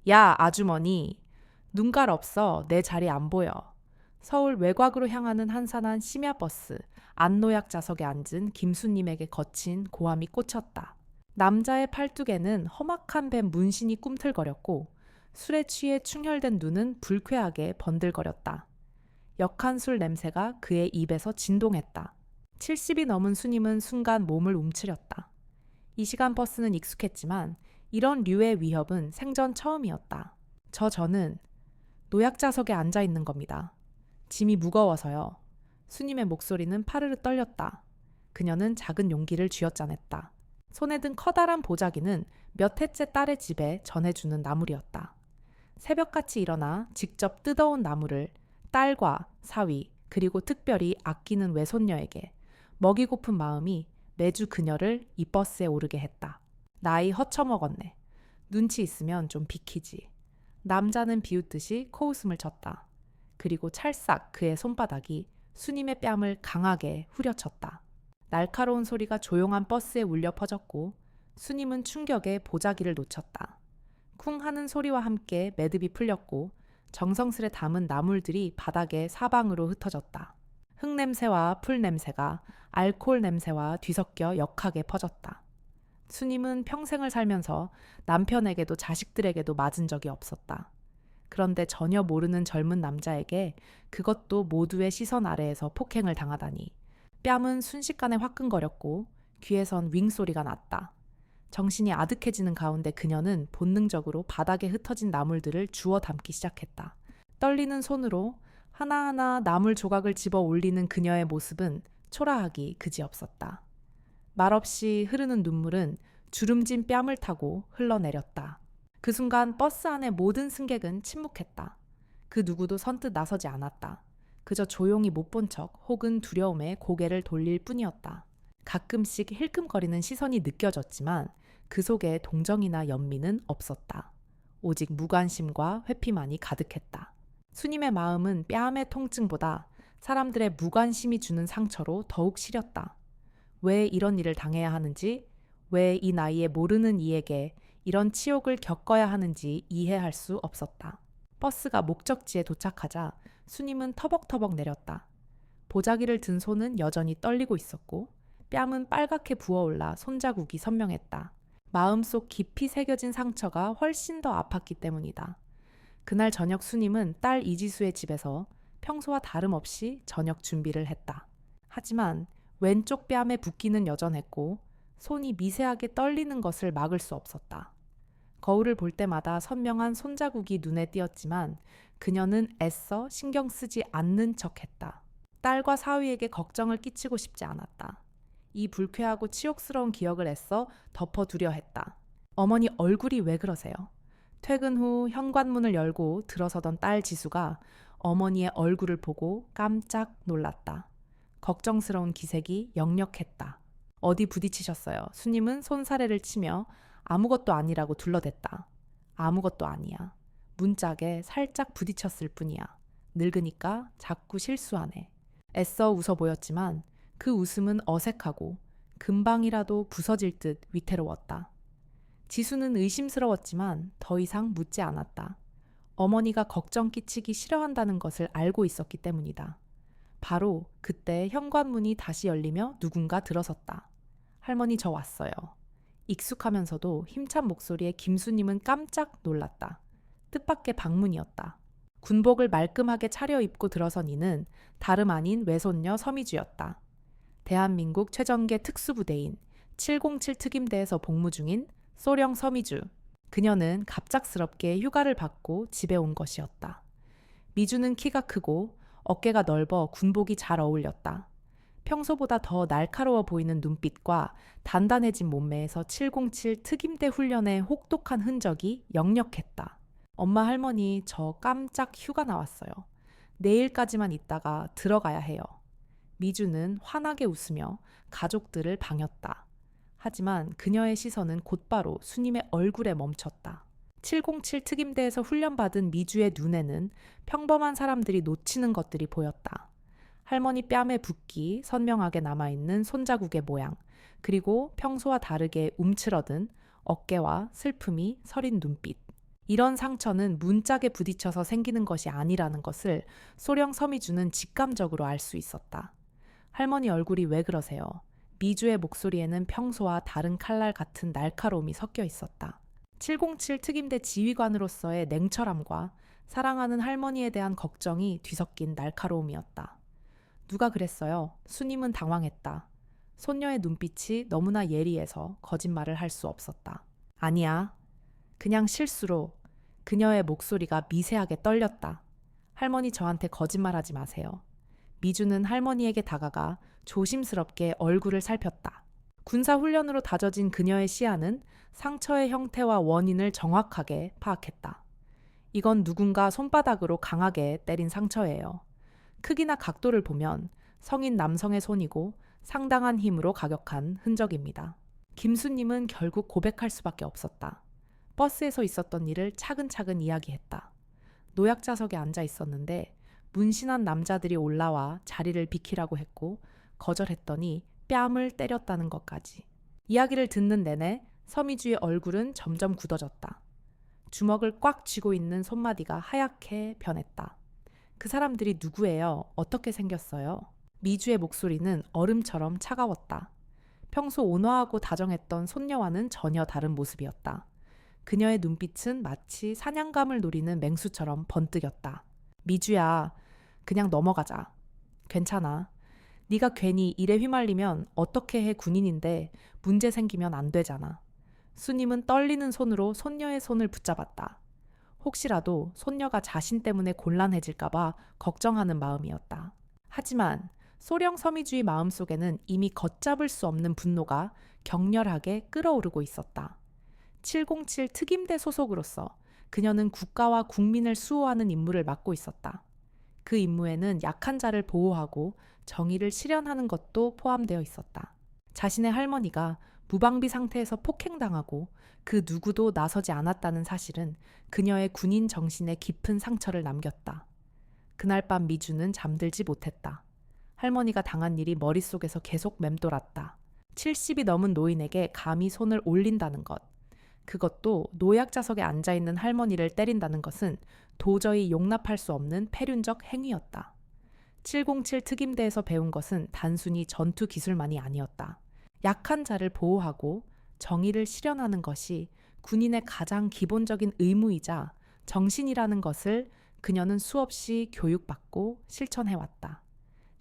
야, 아주머니. 눈깔 없어. 내 자리 안 보여. 서울 외곽으로 향하는 한산한 심야버스 안노약 좌석에 앉은 김수님에게 거친 고함이 꽂혔다. 남자의 팔뚝에는 험악한 뱀 문신이 꿈틀거렸고 술에 취해 충혈된 눈은 불쾌하게 번들거렸다. 역한 술 냄새가 그의 입에서 진동했다. 70이 넘은 수님은 순간 몸을 움츠렸다. 이 시간 버스는 익숙했지만 이런 류의 위협은 생전 처음이었다. 저는 노약자석에 앉아 있는 겁니다. 짐이 무거워서요. 수님의 목소리는 파르르 떨렸다. 그녀는 작은 용기를 쥐어짜냈다. 손에 든 커다란 보자기는 몇 해째 딸의 집에 전해주는 나물이었다. 새벽같이 일어나 직접 뜯어온 나물을 딸과 사위 그리고 특별히 아끼는 외손녀에게 먹이고픈 마음이 매주 그녀를 이 버스에 오르게 했다. 나이 허쳐먹었네. 눈치 있으면 좀 비키지. 남자는 비웃듯이 코웃음을 쳤다. 그리고 찰싹 그의 손바닥이 수님의 뺨을 강하게 후려쳤다. 날카로운 소리가 조용한 버스에 울려 퍼졌고 수님은 충격에 보자기를 놓쳤다. 쿵 하는 소리와 함께 매듭이 풀렸고 정성스레 담은 나물들이 바닥에 사방으로 흩어졌다. 흙냄새와 풀냄새가 알코올 냄새와 뒤섞여 역하게 퍼졌다. 수님은 평생을 살면서 남편에게도 자식들에게도 맞은 적이 없었다. 그런데 전혀 모르는 젊은 남자에게 그것도 모두의 시선 아래에서 폭행을 당하다니. 뺨은 순식간에 화끈거렸고 귀에선 윙 소리가 났다. 정신이 아득해지는 가운데 그녀는 본능적으로 바닥에 흩어진 나물들을 주워 담기 시작했다. 떨리는 손으로 하나하나 나물 조각을 집어 올리는 그녀의 모습은 초라하기 그지없었다. 말없이 흐르는 눈물은 주름진 뺨을 타고 흘러내렸다. 그 순간 버스 안의 모든 승객은 침묵했다. 그 누구도 선뜻 나서지 않았다. 그저 조용히 못 본 척 혹은 두려움에 고개를 돌릴 뿐이었다. 가끔씩 힐끔거리는 시선이 느껴졌지만 그 속에 동정이나 연민은 없었다. 오직 무관심과 회피만이 가득했다. 수님의 마음은 뺨의 통증보다 사람들의 무관심이 주는 상처로 더욱 시렸다. 왜 이런 일을 당해야 하는지, 왜 이 나이에 모르는 이에게 이런 치욕을 겪어야 하는지 이해할 수 없었다. 버스가 목적지에 도착하자 수님은 터벅터벅 내렸다. 보자기를 든 손은 여전히 떨리고 있었고 뺨은 빨갛게 부어올라 손자국이 선명했다. 마음속 깊이 새겨진 상처가 훨씬 더 아팠기 때문이다. 그날 저녁 수님은 딸 이지수의 집에서 평소와 다름없이 저녁 준비를 했다. 하지만 왼쪽 뺨에 붓기는 여전했고 손이 미세하게 떨리는 것을 막을 수 없었다. 거울을 볼 때마다 선명한 손자국이 눈에 띄었지만 그녀는 애써 신경 쓰지 않는 척했다. 딸과 사위에게 걱정을 끼치고 싶지 않았다. 이 불쾌하고 치욕스러운 기억을 애써 덮어두려 했다. 어머니 얼굴이 왜 그러세요? 퇴근 후 현관문을 열고 들어서던 딸 지수가 어머니의 얼굴을 보고 깜짝 놀랐다. 걱정스러운 기색이 역력했다. 어디 부딪히셨어요? 수님은 손사래를 치며 아무것도 아니라고 둘러댔다. 아무것도 아니야. 문짝에 살짝 부딪혔을 뿐이야. 늙으니까 자꾸 실수하네. 애써 웃어 보였지만 그 웃음은 어색하고 금방이라도 부서질 듯 위태로웠다. 지수는 의심스러웠지만 더 이상 묻지 않았다. 어머니가 걱정 끼치기 싫어한다는 것을 알고 있었기 때문이다. 바로 그때 현관문이 다시 열리며 누군가 들어섰다. 할머니 저 왔어요. 익숙하면서도 힘찬 목소리에 김수님은 깜짝 놀랐다. 뜻밖의 방문이었다. 군복을 말끔하게 차려입고 들어선 이는 다름 아닌 외손녀 서미주였다. 대한민국 최전개 특수부대인 707 특임대에서 복무 중인 소령 서미주. 그녀는 갑작스럽게 휴가를 받고 집에 온 것이었다. 미주는 키가 크고 어깨가 넓어 군복이 잘 어울렸다. 평소보다 더 날카로워 보이는 눈빛과 단단해진 몸매에서 707 특임대 훈련의 혹독한 흔적이 역력했다. 엄마 할머니 저 깜짝 휴가 나왔어요. 내일까지만 있다가 들어가야 해요. 미주는 환하게 웃으며 가족들을 반겼다. 하지만 그녀의 시선은 곧바로 수님의 얼굴에 멈췄다. 707 특임대에서 훈련받은 미주의 눈에는 평범한 사람들이 놓치는 것들이 보였다. 할머니 뺨에 붓기 선명하게 남아있는 손자국의 모양, 그리고 평소와 다르게 움츠러든 어깨와 슬픔이 서린 눈빛. 이런 상처는 문짝에 부딪혀서 생기는 것이 아니라는 것을 소령 서미주는 직감적으로 알 수 있었다. 할머니 얼굴이 왜 그러세요? 미주의 목소리에는 평소와 다른 칼날 같은 날카로움이 섞여 있었다. 707 특임대 지휘관으로서의 냉철함과 사랑하는 할머니에 대한 걱정이 뒤섞인 날카로움이었다. 누가 그랬어요? 수님은 당황했다. 손녀의 눈빛이 너무나 예리해서 거짓말을 할 수 없었다. 아니야. 그냥 실수로. 그녀의 목소리가 미세하게 떨렸다. 할머니 저한테 거짓말하지 마세요. 미주는 할머니에게 다가가 조심스럽게 얼굴을 살폈다. 군사훈련으로 다져진 그녀의 시야는 상처의 형태와 원인을 정확하게 파악했다. 이건 누군가 손바닥으로 강하게 때린 상처예요. 크기나 각도를 보면 성인 남성의 손이고 상당한 힘으로 가격한 흔적입니다. 김수님은 결국 고백할 수밖에 없었다. 버스에서 있었던 일을 차근차근 이야기했다. 노약자석에 앉아 있었는데 문신한 남자들이 올라와 자리를 비키라고 했고 거절했더니 뺨을 때렸다는 것까지. 이야기를 듣는 내내 서미주의 얼굴은 점점 굳어졌다. 주먹을 꽉 쥐고 있는 손마디가 하얗게 변했다. 그 사람들이 누구예요? 어떻게 생겼어요? 미주의 목소리는 얼음처럼 차가웠다. 평소 온화하고 다정했던 손녀와는 전혀 다른 모습이었다. 그녀의 눈빛은 마치 사냥감을 노리는 맹수처럼 번뜩였다. 미주야, 그냥 넘어가자. 괜찮아. 네가 괜히 일에 휘말리면 어떻게 해 군인인데 문제 생기면 안 되잖아. 수님은 떨리는 손으로 손녀의 손을 붙잡았다. 혹시라도 손녀가 자신 때문에 곤란해질까봐 걱정하는 마음이었다. 하지만 소령 서미주의 마음속에는 이미 걷잡을 수 없는 분노가 격렬하게 끓어오르고 있었다. 707 특임대 소속으로서 그녀는 국가와 국민을 수호하는 임무를 맡고 있었다. 그 임무에는 약한 자를 보호하고 정의를 실현하는 것도 포함되어 있었다. 자신의 할머니가 무방비 상태에서 폭행당하고 그 누구도 나서지 않았다는 사실은 그녀의 군인 정신에 깊은 상처를 남겼다. 그날 밤 미주는 잠들지 못했다. 할머니가 당한 일이 머릿속에서 계속 맴돌았다. 70이 넘은 노인에게 감히 손을 올린다는 것. 그것도 노약자석에 앉아있는 할머니를 때린다는 것은 도저히 용납할 수 없는 패륜적 행위였다. 707 특임대에서 배운 것은 단순히 전투 기술만이 아니었다. 약한 자를 보호하고 정의를 실현하는 것이 군인의 가장 기본적인 의무이자 정신이라는 것을 그녀는 수없이 교육받고 실천해왔다.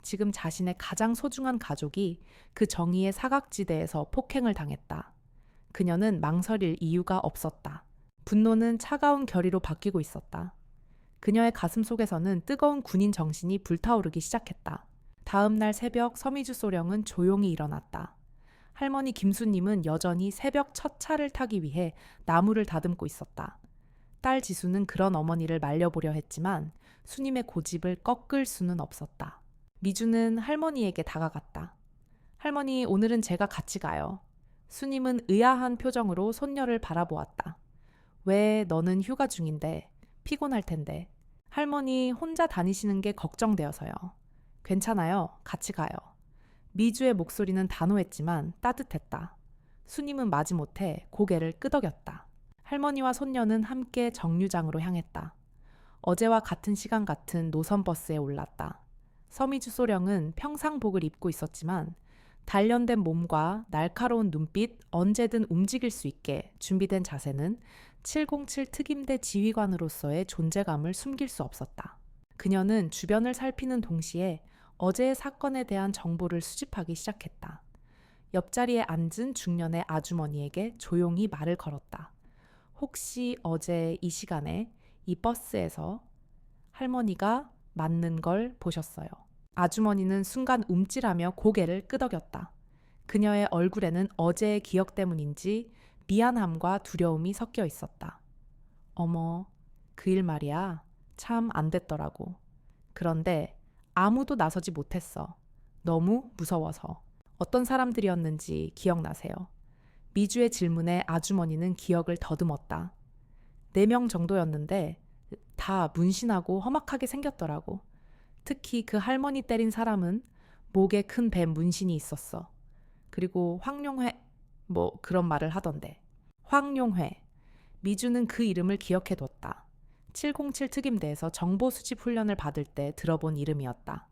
지금 자신의 가장 소중한 가족이 그 정의의 사각지대에서 폭행을 당했다. 그녀는 망설일 이유가 없었다. 분노는 차가운 결의로 바뀌고 있었다. 그녀의 가슴 속에서는 뜨거운 군인 정신이 불타오르기 시작했다. 다음 날 새벽 서미주 소령은 조용히 일어났다. 할머니 김수님은 여전히 새벽 첫 차를 타기 위해 나무를 다듬고 있었다. 딸 지수는 그런 어머니를 말려보려 했지만 수님의 고집을 꺾을 수는 없었다. 미주는 할머니에게 다가갔다. 할머니, 오늘은 제가 같이 가요. 수님은 의아한 표정으로 손녀를 바라보았다. 왜 너는 휴가 중인데 피곤할 텐데. 할머니 혼자 다니시는 게 걱정되어서요. 괜찮아요. 같이 가요. 미주의 목소리는 단호했지만 따뜻했다. 수님은 마지못해 고개를 끄덕였다. 할머니와 손녀는 함께 정류장으로 향했다. 어제와 같은 시간 같은 노선버스에 올랐다. 서미주 소령은 평상복을 입고 있었지만 단련된 몸과 날카로운 눈빛, 언제든 움직일 수 있게 준비된 자세는 707 특임대 지휘관으로서의 존재감을 숨길 수 없었다. 그녀는 주변을 살피는 동시에 어제의 사건에 대한 정보를 수집하기 시작했다. 옆자리에 앉은 중년의 아주머니에게 조용히 말을 걸었다. 혹시 어제 이 시간에 이 버스에서 할머니가 맞는 걸 보셨어요? 아주머니는 순간 움찔하며 고개를 끄덕였다. 그녀의 얼굴에는 어제의 기억 때문인지 미안함과 두려움이 섞여 있었다. 어머, 그 일 말이야. 참 안 됐더라고. 그런데 아무도 나서지 못했어. 너무 무서워서. 어떤 사람들이었는지 기억나세요? 미주의 질문에 아주머니는 기억을 더듬었다. 4명 정도였는데 다 문신하고 험악하게 생겼더라고. 특히 그 할머니 때린 사람은 목에 큰 뱀 문신이 있었어. 그리고 황룡회 그런 말을 하던데. 황룡회. 미주는 그 이름을 기억해뒀다. 707 특임대에서 정보 수집 훈련을 받을 때 들어본 이름이었다.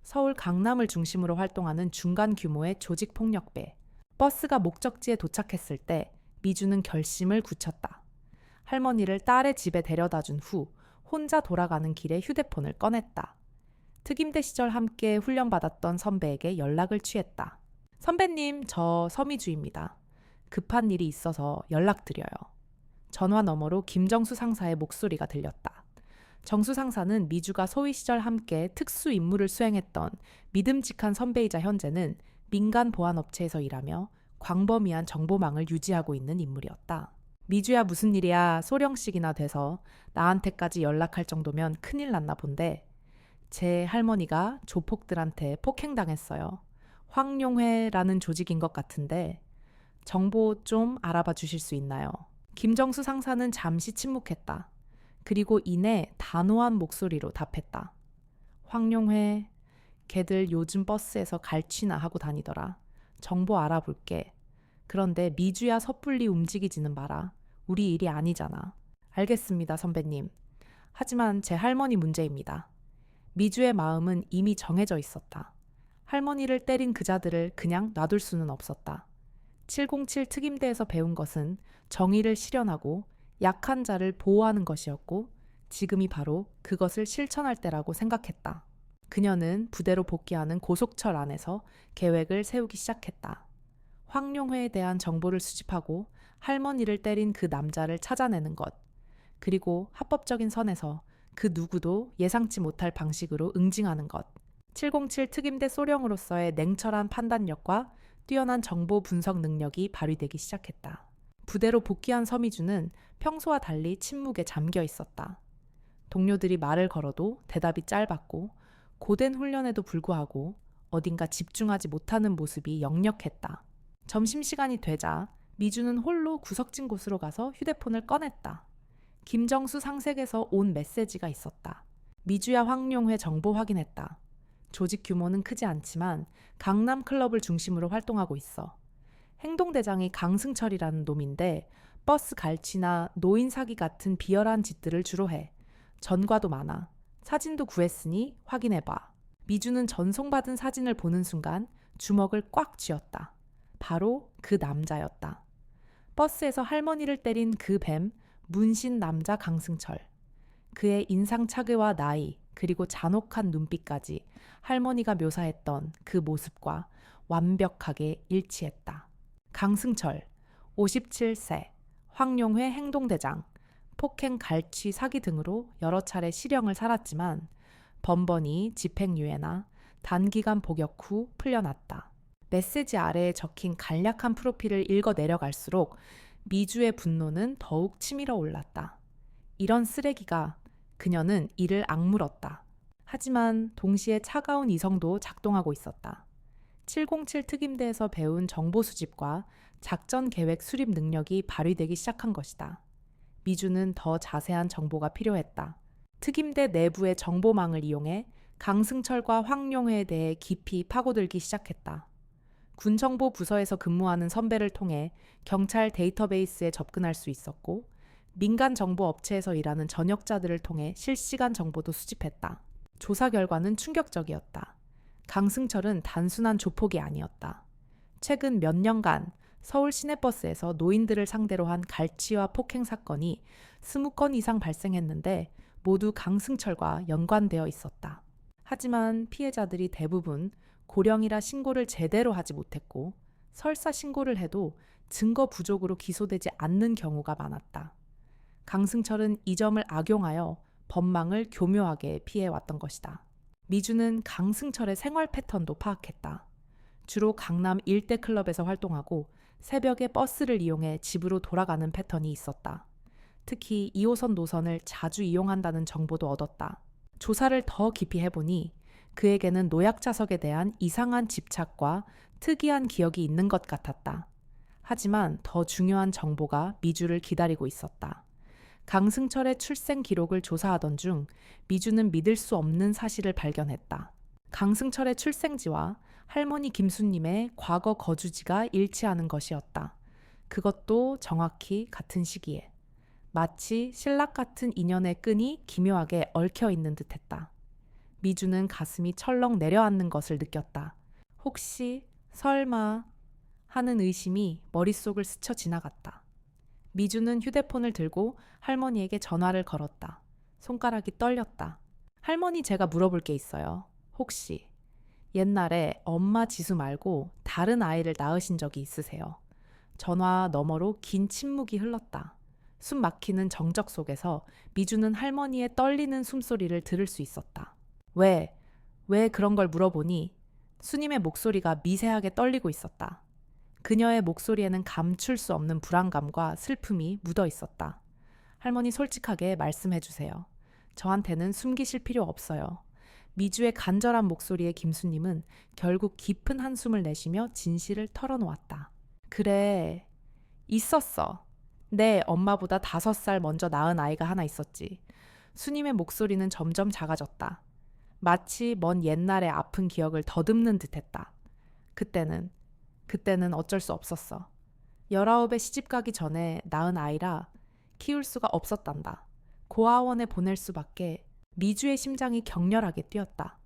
서울 강남을 중심으로 활동하는 중간 규모의 조직폭력배. 버스가 목적지에 도착했을 때 미주는 결심을 굳혔다. 할머니를 딸의 집에 데려다 준 후 혼자 돌아가는 길에 휴대폰을 꺼냈다. 특임대 시절 함께 훈련받았던 선배에게 연락을 취했다. 선배님, 저 서미주입니다. 급한 일이 있어서 연락드려요. 전화 너머로 김정수 상사의 목소리가 들렸다. 정수 상사는 미주가 소위 시절 함께 특수 임무를 수행했던 믿음직한 선배이자 현재는 민간 보안업체에서 일하며 광범위한 정보망을 유지하고 있는 인물이었다. 미주야 무슨 일이야 소령씩이나 돼서 나한테까지 연락할 정도면 큰일 났나 본데 제 할머니가 조폭들한테 폭행당했어요. 황룡회라는 조직인 것 같은데 정보 좀 알아봐 주실 수 있나요? 김정수 상사는 잠시 침묵했다. 그리고 이내 단호한 목소리로 답했다. 황룡회, 걔들 요즘 버스에서 갈취나 하고 다니더라. 정보 알아볼게. 그런데 미주야 섣불리 움직이지는 마라. 우리 일이 아니잖아. 알겠습니다, 선배님. 하지만 제 할머니 문제입니다. 미주의 마음은 이미 정해져 있었다. 할머니를 때린 그자들을 그냥 놔둘 수는 없었다. 707 특임대에서 배운 것은 정의를 실현하고 약한 자를 보호하는 것이었고 지금이 바로 그것을 실천할 때라고 생각했다. 그녀는 부대로 복귀하는 고속철 안에서 계획을 세우기 시작했다. 황룡회에 대한 정보를 수집하고 할머니를 때린 그 남자를 찾아내는 것, 그리고 합법적인 선에서 그 누구도 예상치 못할 방식으로 응징하는 것. 707 특임대 소령으로서의 냉철한 판단력과 뛰어난 정보 분석 능력이 발휘되기 시작했다. 부대로 복귀한 서미주는 평소와 달리 침묵에 잠겨 있었다. 동료들이 말을 걸어도 대답이 짧았고 고된 훈련에도 불구하고 어딘가 집중하지 못하는 모습이 역력했다. 점심시간이 되자 미주는 홀로 구석진 곳으로 가서 휴대폰을 꺼냈다. 김정수 상색에서 온 메시지가 있었다. 미주야 황룡회 정보 확인했다. 조직 규모는 크지 않지만 강남 클럽을 중심으로 활동하고 있어. 행동대장이 강승철이라는 놈인데 버스 갈취나 노인 사기 같은 비열한 짓들을 주로 해. 전과도 많아. 사진도 구했으니 확인해봐. 미주는 전송받은 사진을 보는 순간 주먹을 꽉 쥐었다. 바로 그 남자였다. 버스에서 할머니를 때린 그 뱀, 문신 남자 강승철. 그의 인상차괴와 나이, 그리고 잔혹한 눈빛까지 할머니가 묘사했던 그 모습과 완벽하게 일치했다. 강승철, 57세, 황룡회 행동대장, 폭행, 갈취, 사기 등으로 여러 차례 실형을 살았지만 번번이 집행유예나 단기간 복역 후 풀려났다. 메시지 아래에 적힌 간략한 프로필을 읽어 내려갈수록 미주의 분노는 더욱 치밀어 올랐다. 이런 쓰레기가 그녀는 이를 악물었다. 하지만 동시에 차가운 이성도 작동하고 있었다. 707 특임대에서 배운 정보 수집과 작전 계획 수립 능력이 발휘되기 시작한 것이다. 미주는 더 자세한 정보가 필요했다. 특임대 내부의 정보망을 이용해 강승철과 황룡회에 대해 깊이 파고들기 시작했다. 군정보 부서에서 근무하는 선배를 통해 경찰 데이터베이스에 접근할 수 있었고 민간 정보 업체에서 일하는 전역자들을 통해 실시간 정보도 수집했다. 조사 결과는 충격적이었다. 강승철은 단순한 조폭이 아니었다. 최근 몇 년간 서울 시내버스에서 노인들을 상대로 한 갈취와 폭행 사건이 20건 이상 발생했는데 모두 강승철과 연관되어 있었다. 하지만 피해자들이 대부분 고령이라 신고를 제대로 하지 못했고 설사 신고를 해도 증거 부족으로 기소되지 않는 경우가 많았다. 강승철은 이 점을 악용하여 법망을 교묘하게 피해왔던 것이다. 미주는 강승철의 생활 패턴도 파악했다. 주로 강남 일대 클럽에서 활동하고 새벽에 버스를 이용해 집으로 돌아가는 패턴이 있었다. 특히 2호선 노선을 자주 이용한다는 정보도 얻었다. 조사를 더 깊이 해보니 그에게는 노약자석에 대한 이상한 집착과 특이한 기억이 있는 것 같았다. 하지만 더 중요한 정보가 미주를 기다리고 있었다. 강승철의 출생 기록을 조사하던 중 미주는 믿을 수 없는 사실을 발견했다. 강승철의 출생지와 할머니 김수님의 과거 거주지가 일치하는 것이었다. 그것도 정확히 같은 시기에. 마치 신락 같은 인연의 끈이 기묘하게 얽혀 있는 듯했다. 미주는 가슴이 철렁 내려앉는 것을 느꼈다. 혹시, 설마 하는 의심이 머릿속을 스쳐 지나갔다. 미주는 휴대폰을 들고 할머니에게 전화를 걸었다. 손가락이 떨렸다. 할머니, 제가 물어볼 게 있어요. 혹시 옛날에 엄마 지수 말고 다른 아이를 낳으신 적이 있으세요? 전화 너머로 긴 침묵이 흘렀다. 숨 막히는 정적 속에서 미주는 할머니의 떨리는 숨소리를 들을 수 있었다. 왜 그런 걸 물어보니? 수님의 목소리가 미세하게 떨리고 있었다. 그녀의 목소리에는 감출 수 없는 불안감과 슬픔이 묻어 있었다. 할머니, 솔직하게 말씀해 주세요. 저한테는 숨기실 필요 없어요. 미주의 간절한 목소리에 김수님은 결국 깊은 한숨을 내쉬며 진실을 털어놓았다. 그래, 있었어. 내 엄마보다 5살 먼저 낳은 아이가 하나 있었지. 수님의 목소리는 점점 작아졌다. 마치 먼 옛날의 아픈 기억을 더듬는 듯했다. 그때는 어쩔 수 없었어. 19에 시집가기 전에 낳은 아이라 키울 수가 없었단다. 고아원에 보낼 수밖에. 미주의 심장이 격렬하게 뛰었다.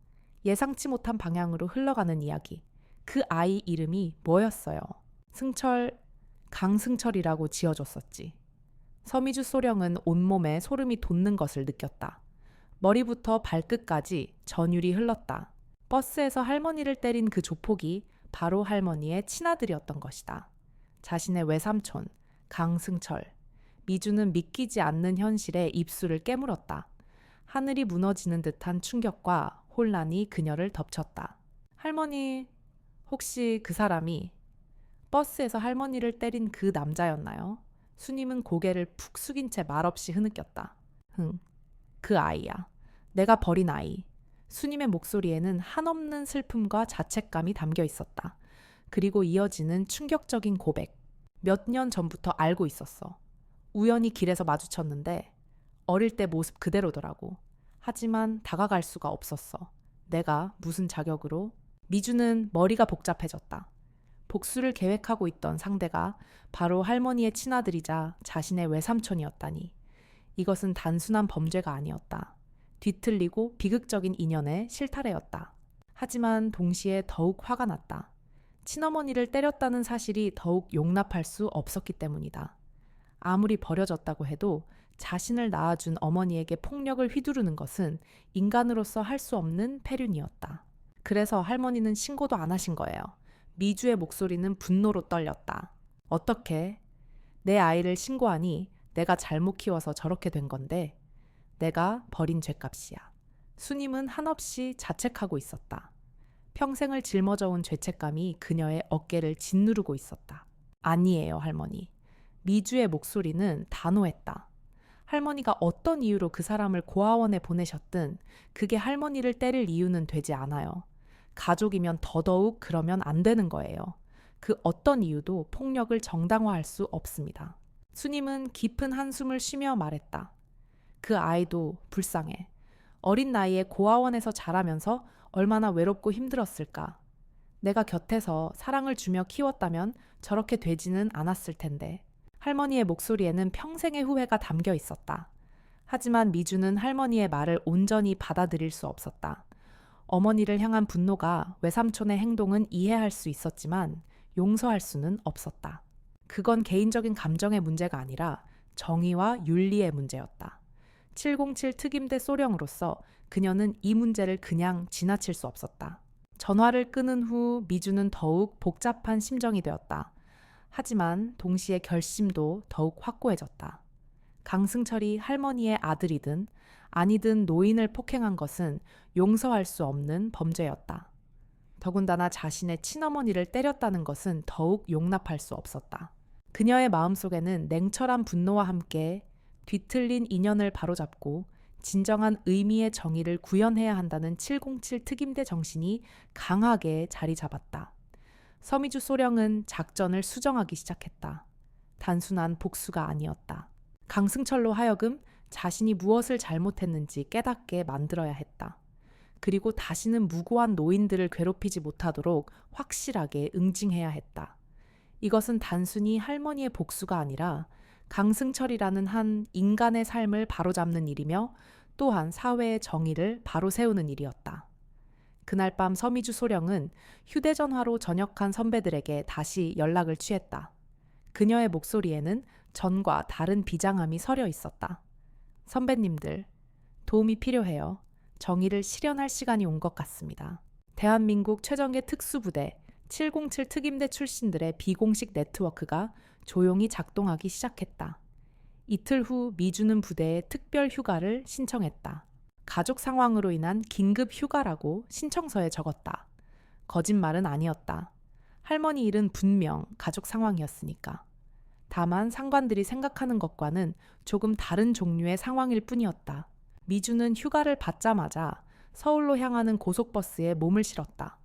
예상치 못한 방향으로 흘러가는 이야기. 그 아이 이름이 뭐였어요? 강승철이라고 지어줬었지. 서미주 소령은 온몸에 소름이 돋는 것을 느꼈다. 머리부터 발끝까지 전율이 흘렀다. 버스에서 할머니를 때린 그 조폭이 바로 할머니의 친아들이었던 것이다. 자신의 외삼촌, 강승철. 미주는 믿기지 않는 현실에 입술을 깨물었다. 하늘이 무너지는 듯한 충격과 혼란이 그녀를 덮쳤다. 할머니, 혹시 그 사람이 버스에서 할머니를 때린 그 남자였나요? 수님은 고개를 푹 숙인 채 말없이 흐느꼈다. 그 아이야. 내가 버린 아이. 수님의 목소리에는 한없는 슬픔과 자책감이 담겨 있었다. 그리고 이어지는 충격적인 고백. 몇 년 전부터 알고 있었어. 우연히 길에서 마주쳤는데 어릴 때 모습 그대로더라고. 하지만 다가갈 수가 없었어. 내가 무슨 자격으로? 미주는 머리가 복잡해졌다. 복수를 계획하고 있던 상대가 바로 할머니의 친아들이자 자신의 외삼촌이었다니. 이것은 단순한 범죄가 아니었다. 뒤틀리고 비극적인 인연의 실타래였다. 하지만 동시에 더욱 화가 났다. 친어머니를 때렸다는 사실이 더욱 용납할 수 없었기 때문이다. 아무리 버려졌다고 해도 자신을 낳아준 어머니에게 폭력을 휘두르는 것은 인간으로서 할 수 없는 패륜이었다. 그래서 할머니는 신고도 안 하신 거예요. 미주의 목소리는 분노로 떨렸다. 어떻게? 내 아이를 신고하니 내가 잘못 키워서 저렇게 된 건데 내가 버린 죗값이야. 수님은 한없이 자책하고 있었다. 평생을 짊어져온 죄책감이 그녀의 어깨를 짓누르고 있었다. 아니에요, 할머니. 미주의 목소리는 단호했다. 할머니가 어떤 이유로 그 사람을 고아원에 보내셨든 그게 할머니를 때릴 이유는 되지 않아요. 가족이면 더더욱 그러면 안 되는 거예요. 그 어떤 이유도 폭력을 정당화할 수 없습니다. 수님은 깊은 한숨을 쉬며 말했다. 그 아이도 불쌍해. 어린 나이에 고아원에서 자라면서 얼마나 외롭고 힘들었을까. 내가 곁에서 사랑을 주며 키웠다면 저렇게 되지는 않았을 텐데. 할머니의 목소리에는 평생의 후회가 담겨 있었다. 하지만 미주는 할머니의 말을 온전히 받아들일 수 없었다. 어머니를 향한 분노가 외삼촌의 행동은 이해할 수 있었지만 용서할 수는 없었다. 그건 개인적인 감정의 문제가 아니라 정의와 윤리의 문제였다. 707 특임대 소령으로서 그녀는 이 문제를 그냥 지나칠 수 없었다. 전화를 끊은 후 미주는 더욱 복잡한 심정이 되었다. 하지만 동시에 결심도 더욱 확고해졌다. 강승철이 할머니의 아들이든 아니든 노인을 폭행한 것은 용서할 수 없는 범죄였다. 더군다나 자신의 친어머니를 때렸다는 것은 더욱 용납할 수 없었다. 그녀의 마음속에는 냉철한 분노와 함께 뒤틀린 인연을 바로잡고 진정한 의미의 정의를 구현해야 한다는 707 특임대 정신이 강하게 자리 잡았다. 서미주 소령은 작전을 수정하기 시작했다. 단순한 복수가 아니었다. 강승철로 하여금 자신이 무엇을 잘못했는지 깨닫게 만들어야 했다. 그리고 다시는 무고한 노인들을 괴롭히지 못하도록 확실하게 응징해야 했다. 이것은 단순히 할머니의 복수가 아니라 강승철이라는 한 인간의 삶을 바로잡는 일이며 또한 사회의 정의를 바로 세우는 일이었다. 그날 밤 서미주 소령은 휴대전화로 전역한 선배들에게 다시 연락을 취했다. 그녀의 목소리에는 전과 다른 비장함이 서려 있었다. 선배님들, 도움이 필요해요. 정의를 실현할 시간이 온 것 같습니다. 대한민국 최정예 특수부대 707 특임대 출신들의 비공식 네트워크가 조용히 작동하기 시작했다. 이틀 후 미주는 부대에 특별 휴가를 신청했다. 가족 상황으로 인한 긴급 휴가라고 신청서에 적었다. 거짓말은 아니었다. 할머니 일은 분명 가족 상황이었으니까. 다만 상관들이 생각하는 것과는 조금 다른 종류의 상황일 뿐이었다. 미주는 휴가를 받자마자 서울로 향하는 고속버스에 몸을 실었다.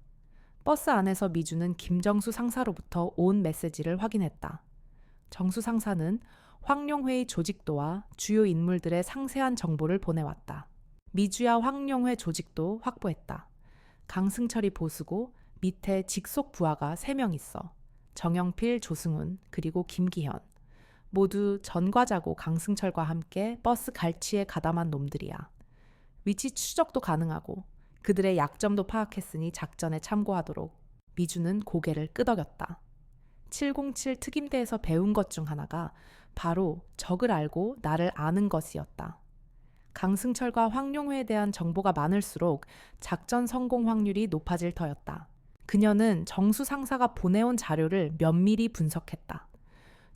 버스 안에서 미주는 김정수 상사로부터 온 메시지를 확인했다. 정수 상사는 황룡회의 조직도와 주요 인물들의 상세한 정보를 보내왔다. 미주야 황룡회 조직도 확보했다. 강승철이 보수고 밑에 직속 부하가 3명 있어. 정영필, 조승훈, 그리고 김기현. 모두 전과자고 강승철과 함께 버스 갈취에 가담한 놈들이야. 위치 추적도 가능하고 그들의 약점도 파악했으니 작전에 참고하도록. 미주는 고개를 끄덕였다. 707 특임대에서 배운 것 중 하나가 바로 적을 알고 나를 아는 것이었다. 강승철과 황룡회에 대한 정보가 많을수록 작전 성공 확률이 높아질 터였다. 그녀는 정수 상사가 보내온 자료를 면밀히 분석했다.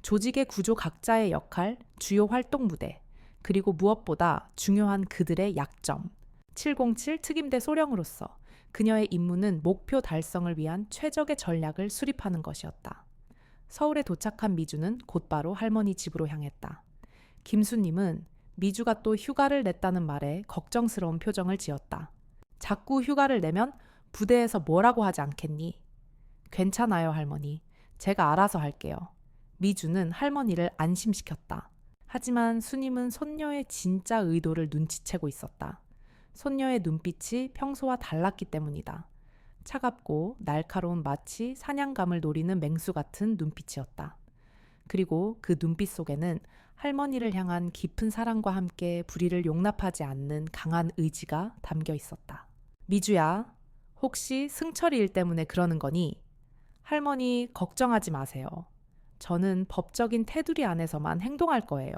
조직의 구조 각자의 역할, 주요 활동 무대, 그리고 무엇보다 중요한 그들의 약점. 707 특임대 소령으로서 그녀의 임무는 목표 달성을 위한 최적의 전략을 수립하는 것이었다. 서울에 도착한 미주는 곧바로 할머니 집으로 향했다. 김수님은 미주가 또 휴가를 냈다는 말에 걱정스러운 표정을 지었다. 자꾸 휴가를 내면 부대에서 뭐라고 하지 않겠니? 괜찮아요, 할머니. 제가 알아서 할게요. 미주는 할머니를 안심시켰다. 하지만 수님은 손녀의 진짜 의도를 눈치채고 있었다. 손녀의 눈빛이 평소와 달랐기 때문이다. 차갑고 날카로운 마치 사냥감을 노리는 맹수 같은 눈빛이었다. 그리고 그 눈빛 속에는 할머니를 향한 깊은 사랑과 함께 불의를 용납하지 않는 강한 의지가 담겨 있었다. 미주야, 혹시 승철이 일 때문에 그러는 거니? 할머니 걱정하지 마세요. 저는 법적인 테두리 안에서만 행동할 거예요.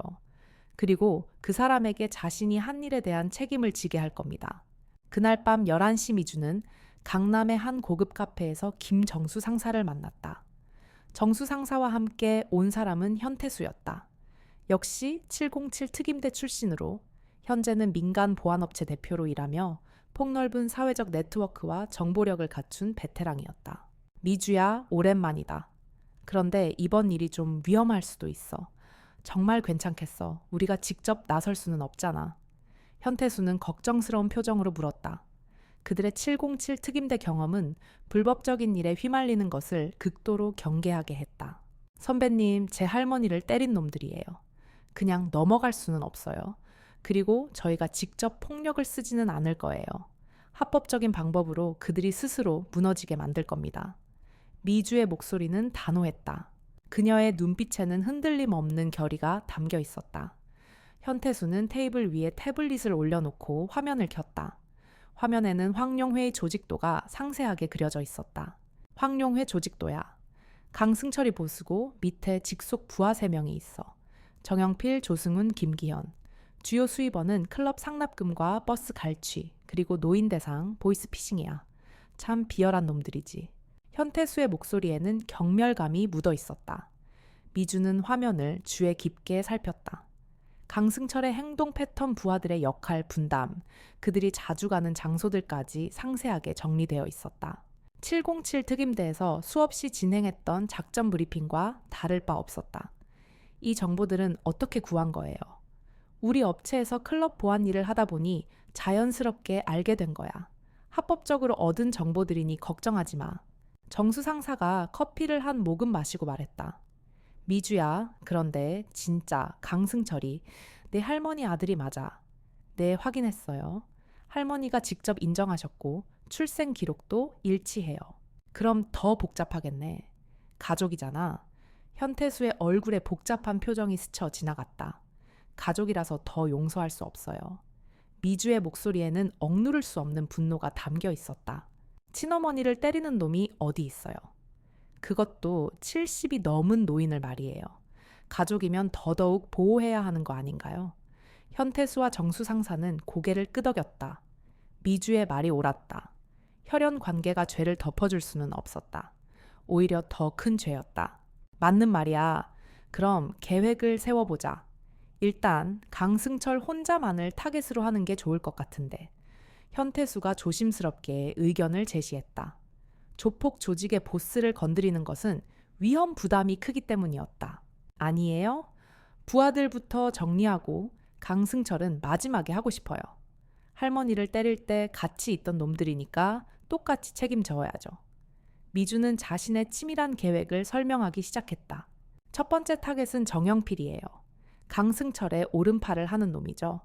그리고 그 사람에게 자신이 한 일에 대한 책임을 지게 할 겁니다. 그날 밤 11시 미주는 강남의 한 고급 카페에서 김정수 상사를 만났다. 정수 상사와 함께 온 사람은 현태수였다. 역시 707 특임대 출신으로 현재는 민간 보안업체 대표로 일하며 폭넓은 사회적 네트워크와 정보력을 갖춘 베테랑이었다. 미주야, 오랜만이다. 그런데 이번 일이 좀 위험할 수도 있어. 정말 괜찮겠어. 우리가 직접 나설 수는 없잖아. 현태수는 걱정스러운 표정으로 물었다. 그들의 707 특임대 경험은 불법적인 일에 휘말리는 것을 극도로 경계하게 했다. 선배님, 제 할머니를 때린 놈들이에요. 그냥 넘어갈 수는 없어요. 그리고 저희가 직접 폭력을 쓰지는 않을 거예요. 합법적인 방법으로 그들이 스스로 무너지게 만들 겁니다. 미주의 목소리는 단호했다. 그녀의 눈빛에는 흔들림 없는 결의가 담겨 있었다. 현태수는 테이블 위에 태블릿을 올려놓고 화면을 켰다. 화면에는 황룡회의 조직도가 상세하게 그려져 있었다. 황룡회 조직도야. 강승철이 보수고 밑에 직속 부하 3명이 있어. 정영필, 조승훈, 김기현. 주요 수입원은 클럽 상납금과 버스 갈취, 그리고 노인 대상, 보이스피싱이야. 참 비열한 놈들이지. 현태수의 목소리에는 경멸감이 묻어 있었다. 미주는 화면을 주의 깊게 살폈다. 강승철의 행동 패턴 부하들의 역할 분담, 그들이 자주 가는 장소들까지 상세하게 정리되어 있었다. 707 특임대에서 수없이 진행했던 작전 브리핑과 다를 바 없었다. 이 정보들은 어떻게 구한 거예요? 우리 업체에서 클럽 보안 일을 하다 보니 자연스럽게 알게 된 거야. 합법적으로 얻은 정보들이니 걱정하지 마. 정수 상사가 커피를 한 모금 마시고 말했다. 미주야, 그런데 진짜 강승철이 내 할머니 아들이 맞아. 네, 확인했어요. 할머니가 직접 인정하셨고 출생 기록도 일치해요. 그럼 더 복잡하겠네. 가족이잖아. 현태수의 얼굴에 복잡한 표정이 스쳐 지나갔다. 가족이라서 더 용서할 수 없어요. 미주의 목소리에는 억누를 수 없는 분노가 담겨 있었다. 친어머니를 때리는 놈이 어디 있어요. 그것도 70이 넘은 노인을 말이에요. 가족이면 더더욱 보호해야 하는 거 아닌가요? 현태수와 정수 상사는 고개를 끄덕였다. 미주의 말이 옳았다. 혈연 관계가 죄를 덮어줄 수는 없었다. 오히려 더 큰 죄였다. 맞는 말이야. 그럼 계획을 세워보자. 일단 강승철 혼자만을 타겟으로 하는 게 좋을 것 같은데. 현태수가 조심스럽게 의견을 제시했다. 조폭 조직의 보스를 건드리는 것은 위험 부담이 크기 때문이었다. 아니에요? 부하들부터 정리하고 강승철은 마지막에 하고 싶어요. 할머니를 때릴 때 같이 있던 놈들이니까 똑같이 책임져야죠. 미주는 자신의 치밀한 계획을 설명하기 시작했다. 첫 번째 타겟은 정영필이에요. 강승철의 오른팔을 하는 놈이죠.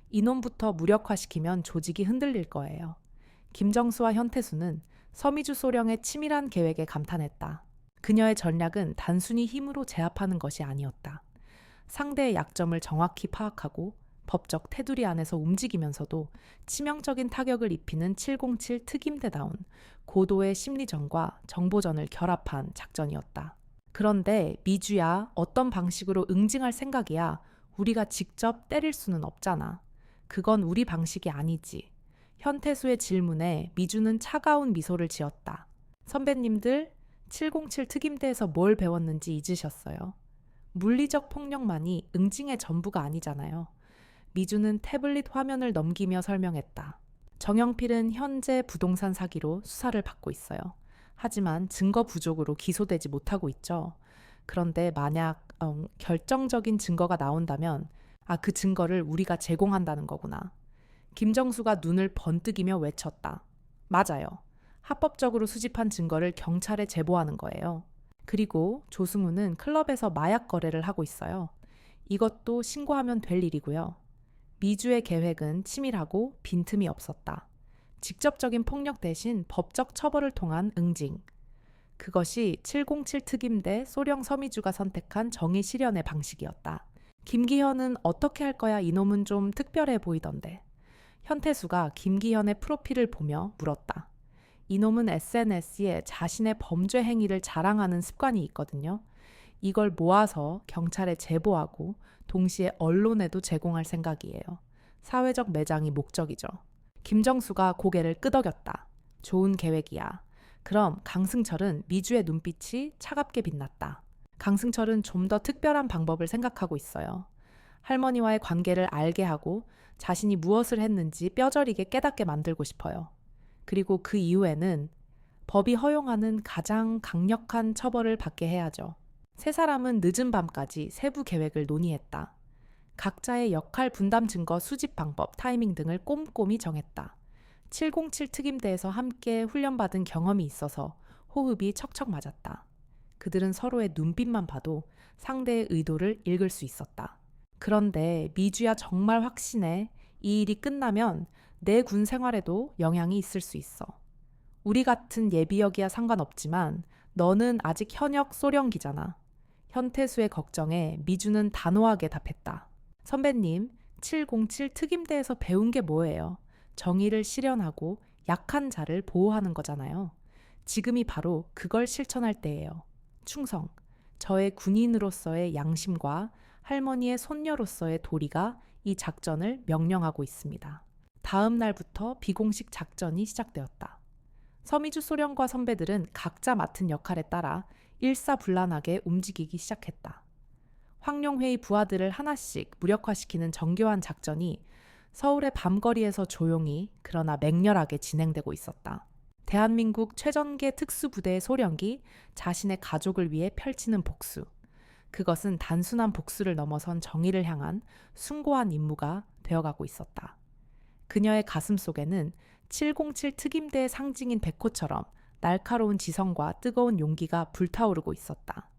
이놈부터 무력화시키면 조직이 흔들릴 거예요. 김정수와 현태수는 서미주 소령의 치밀한 계획에 감탄했다. 그녀의 전략은 단순히 힘으로 제압하는 것이 아니었다. 상대의 약점을 정확히 파악하고 법적 테두리 안에서 움직이면서도 치명적인 타격을 입히는 707 특임대다운 고도의 심리전과 정보전을 결합한 작전이었다. 그런데 미주야, 어떤 방식으로 응징할 생각이야. 우리가 직접 때릴 수는 없잖아. 그건 우리 방식이 아니지. 현태수의 질문에 미주는 차가운 미소를 지었다. 선배님들, 707 특임대에서 뭘 배웠는지 잊으셨어요? 물리적 폭력만이 응징의 전부가 아니잖아요. 미주는 태블릿 화면을 넘기며 설명했다. 정영필은 현재 부동산 사기로 수사를 받고 있어요. 하지만 증거 부족으로 기소되지 못하고 있죠. 그런데 만약 결정적인 증거가 나온다면 그 증거를 우리가 제공한다는 거구나. 김정수가 눈을 번뜩이며 외쳤다. 맞아요. 합법적으로 수집한 증거를 경찰에 제보하는 거예요. 그리고 조승우는 클럽에서 마약 거래를 하고 있어요. 이것도 신고하면 될 일이고요. 미주의 계획은 치밀하고 빈틈이 없었다. 직접적인 폭력 대신 법적 처벌을 통한 응징. 그것이 707 특임대 소령 서미주가 선택한 정의 실현의 방식이었다. 김기현은 어떻게 할 거야? 이놈은 좀 특별해 보이던데. 현태수가 김기현의 프로필을 보며 물었다. 이놈은 SNS에 자신의 범죄 행위를 자랑하는 습관이 있거든요. 이걸 모아서 경찰에 제보하고 동시에 언론에도 제공할 생각이에요. 사회적 매장이 목적이죠. 김정수가 고개를 끄덕였다. 좋은 계획이야. 그럼 강승철은 미주의 눈빛이 차갑게 빛났다. 강승철은 좀 더 특별한 방법을 생각하고 있어요. 할머니와의 관계를 알게 하고 자신이 무엇을 했는지 뼈저리게 깨닫게 만들고 싶어요. 그리고 그 이후에는 법이 허용하는 가장 강력한 처벌을 받게 해야죠. 세 사람은 늦은 밤까지 세부 계획을 논의했다. 각자의 역할 분담 증거 수집 방법, 타이밍 등을 꼼꼼히 정했다. 707 특임대에서 함께 훈련받은 경험이 있어서 호흡이 척척 맞았다. 그들은 서로의 눈빛만 봐도 상대의 의도를 읽을 수 있었다. 그런데 미주야 정말 확신해. 이 일이 끝나면 내 군 생활에도 영향이 있을 수 있어. 우리 같은 예비역이야 상관없지만 너는 아직 현역 소령기잖아. 현태수의 걱정에 미주는 단호하게 답했다. 선배님, 707 특임대에서 배운 게 뭐예요? 정의를 실현하고 약한 자를 보호하는 거잖아요. 지금이 바로 그걸 실천할 때예요. 충성. 저의 군인으로서의 양심과 할머니의 손녀로서의 도리가 이 작전을 명령하고 있습니다. 다음 날부터 비공식 작전이 시작되었다. 서미주 소령과 선배들은 각자 맡은 역할에 따라 일사불란하게 움직이기 시작했다. 황룡회의 부하들을 하나씩 무력화시키는 정교한 작전이 서울의 밤거리에서 조용히 그러나 맹렬하게 진행되고 있었다. 대한민국 최전개 특수부대의 소령이 자신의 가족을 위해 펼치는 복수. 그것은 단순한 복수를 넘어선 정의를 향한 숭고한 임무가 되어가고 있었다. 그녀의 가슴 속에는 707 특임대의 상징인 백호처럼 날카로운 지성과 뜨거운 용기가 불타오르고 있었다.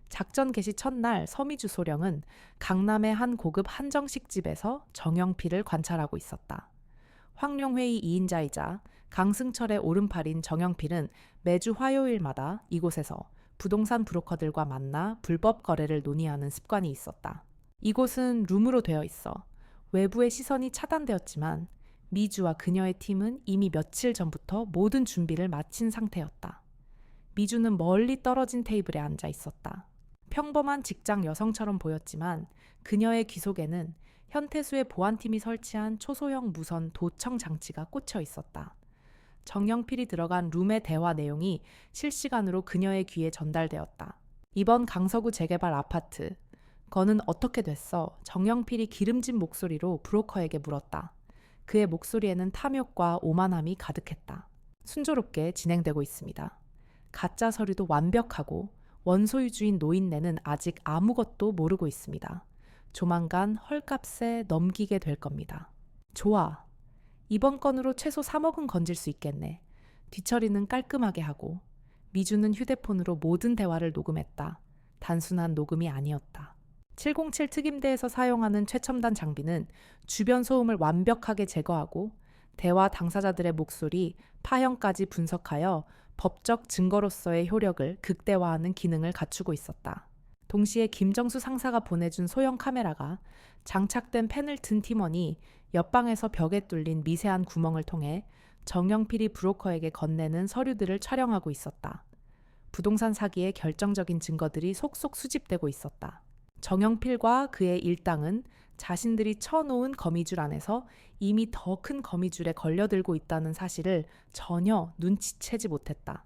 작전 개시 첫날 서미주 소령은 강남의 한 고급 한정식 집에서 정영필을 관찰하고 있었다. 황룡회의 2인자이자 강승철의 오른팔인 정영필은 매주 화요일마다 이곳에서 부동산 브로커들과 만나 불법 거래를 논의하는 습관이 있었다. 이곳은 룸으로 되어 있어 외부의 시선이 차단되었지만 미주와 그녀의 팀은 이미 며칠 전부터 모든 준비를 마친 상태였다. 미주는 멀리 떨어진 테이블에 앉아 있었다. 평범한 직장 여성처럼 보였지만 그녀의 귀 속에는 현태수의 보안팀이 설치한 초소형 무선 도청 장치가 꽂혀 있었다. 정영필이 들어간 룸의 대화 내용이 실시간으로 그녀의 귀에 전달되었다. 이번 강서구 재개발 아파트, 거는 어떻게 됐어? 정영필이 기름진 목소리로 브로커에게 물었다. 그의 목소리에는 탐욕과 오만함이 가득했다. 순조롭게 진행되고 있습니다. 가짜 서류도 완벽하고 원소유주인 노인네는 아직 아무것도 모르고 있습니다. 조만간 헐값에 넘기게 될 겁니다. 좋아. 이번 건으로 최소 3억은 건질 수 있겠네. 뒤처리는 깔끔하게 하고. 미주는 휴대폰으로 모든 대화를 녹음했다. 단순한 녹음이 아니었다. 707 특임대에서 사용하는 최첨단 장비는 주변 소음을 완벽하게 제거하고 대화 당사자들의 목소리, 파형까지 분석하여 법적 증거로서의 효력을 극대화하는 기능을 갖추고 있었다. 동시에 김정수 상사가 보내준 소형 카메라가 장착된 펜을 든 팀원이 옆방에서 벽에 뚫린 미세한 구멍을 통해 정영필이 브로커에게 건네는 서류들을 촬영하고 있었다. 부동산 사기의 결정적인 증거들이 속속 수집되고 있었다. 정영필과 그의 일당은 자신들이 쳐놓은 거미줄 안에서 이미 더 큰 거미줄에 걸려들고 있다는 사실을 전혀 눈치채지 못했다.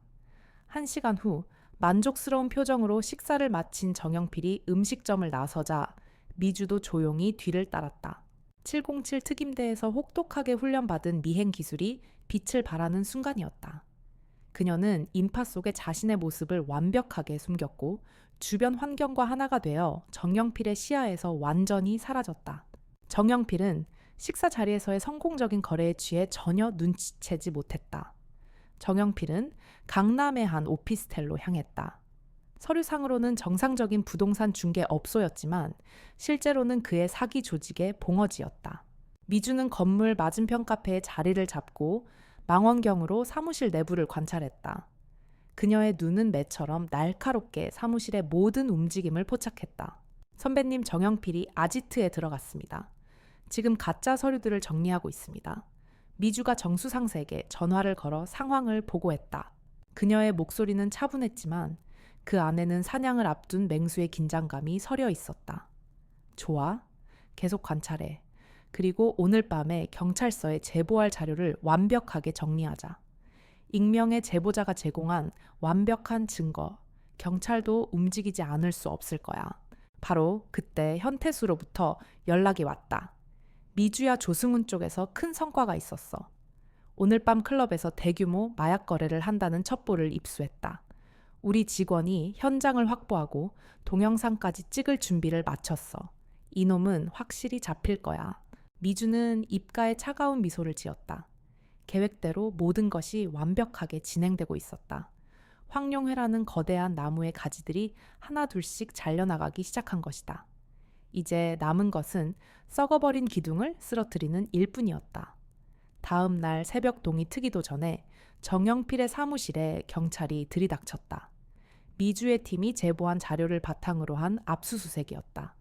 1시간 후 만족스러운 표정으로 식사를 마친 정영필이 음식점을 나서자 미주도 조용히 뒤를 따랐다. 707 특임대에서 혹독하게 훈련받은 미행 기술이 빛을 발하는 순간이었다. 그녀는 인파 속에 자신의 모습을 완벽하게 숨겼고 주변 환경과 하나가 되어 정영필의 시야에서 완전히 사라졌다. 정영필은 식사 자리에서의 성공적인 거래에 취해 전혀 눈치채지 못했다. 정영필은 강남의 한 오피스텔로 향했다. 서류상으로는 정상적인 부동산 중개업소였지만 실제로는 그의 사기 조직의 봉어지였다. 미주는 건물 맞은편 카페에 자리를 잡고 망원경으로 사무실 내부를 관찰했다. 그녀의 눈은 매처럼 날카롭게 사무실의 모든 움직임을 포착했다. 선배님 정영필이 아지트에 들어갔습니다. 지금 가짜 서류들을 정리하고 있습니다. 미주가 정수 상사에게 전화를 걸어 상황을 보고했다. 그녀의 목소리는 차분했지만 그 안에는 사냥을 앞둔 맹수의 긴장감이 서려 있었다. 좋아. 계속 관찰해. 그리고 오늘 밤에 경찰서에 제보할 자료를 완벽하게 정리하자. 익명의 제보자가 제공한 완벽한 증거, 경찰도 움직이지 않을 수 없을 거야. 바로 그때 현태수로부터 연락이 왔다. 미주야 조승훈 쪽에서 큰 성과가 있었어. 오늘 밤 클럽에서 대규모 마약 거래를 한다는 첩보를 입수했다. 우리 직원이 현장을 확보하고 동영상까지 찍을 준비를 마쳤어. 이놈은 확실히 잡힐 거야. 미주는 입가에 차가운 미소를 지었다. 계획대로 모든 것이 완벽하게 진행되고 있었다. 황룡회라는 거대한 나무의 가지들이 하나둘씩 잘려나가기 시작한 것이다. 이제 남은 것은 썩어버린 기둥을 쓰러뜨리는 일뿐이었다. 다음 날 새벽 동이 트기도 전에 정영필의 사무실에 경찰이 들이닥쳤다. 미주의 팀이 제보한 자료를 바탕으로 한 압수수색이었다.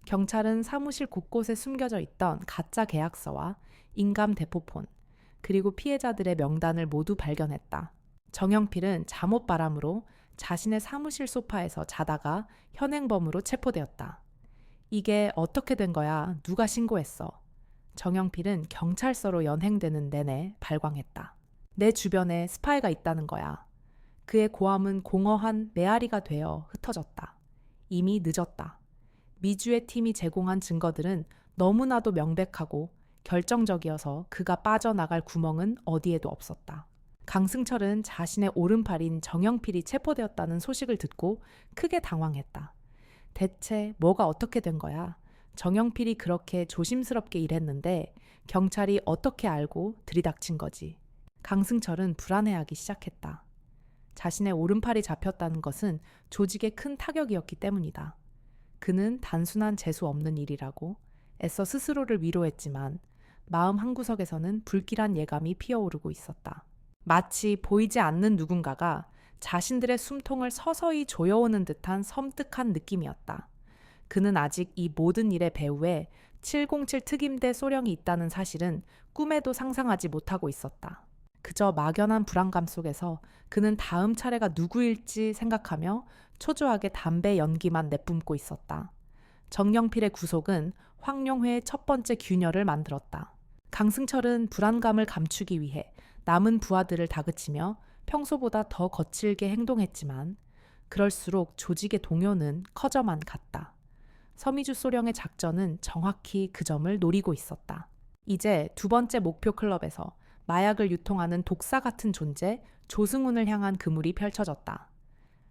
경찰은 사무실 곳곳에 숨겨져 있던 가짜 계약서와 인감 대포폰, 그리고 피해자들의 명단을 모두 발견했다. 정영필은 잠옷바람으로 자신의 사무실 소파에서 자다가 현행범으로 체포되었다. 이게 어떻게 된 거야? 누가 신고했어? 정영필은 경찰서로 연행되는 내내 발광했다. 내 주변에 스파이가 있다는 거야. 그의 고함은 공허한 메아리가 되어 흩어졌다. 이미 늦었다. 미주의 팀이 제공한 증거들은 너무나도 명백하고 결정적이어서 그가 빠져나갈 구멍은 어디에도 없었다. 강승철은 자신의 오른팔인 정영필이 체포되었다는 소식을 듣고 크게 당황했다. 대체 뭐가 어떻게 된 거야? 정영필이 그렇게 조심스럽게 일했는데 경찰이 어떻게 알고 들이닥친 거지? 강승철은 불안해하기 시작했다. 자신의 오른팔이 잡혔다는 것은 조직에 큰 타격이었기 때문이다. 그는 단순한 재수 없는 일이라고 애써 스스로를 위로했지만 마음 한구석에서는 불길한 예감이 피어오르고 있었다. 마치 보이지 않는 누군가가 자신들의 숨통을 서서히 조여오는 듯한 섬뜩한 느낌이었다. 그는 아직 이 모든 일의 배후에 707 특임대 소령이 있다는 사실은 꿈에도 상상하지 못하고 있었다. 그저 막연한 불안감 속에서 그는 다음 차례가 누구일지 생각하며 초조하게 담배 연기만 내뿜고 있었다. 정영필의 구속은 황룡회의 첫 번째 균열을 만들었다. 강승철은 불안감을 감추기 위해 남은 부하들을 다그치며 평소보다 더 거칠게 행동했지만 그럴수록 조직의 동요는 커져만 갔다. 서미주 소령의 작전은 정확히 그 점을 노리고 있었다. 이제 두 번째 목표 클럽에서 마약을 유통하는 독사 같은 존재 조승훈을 향한 그물이 펼쳐졌다.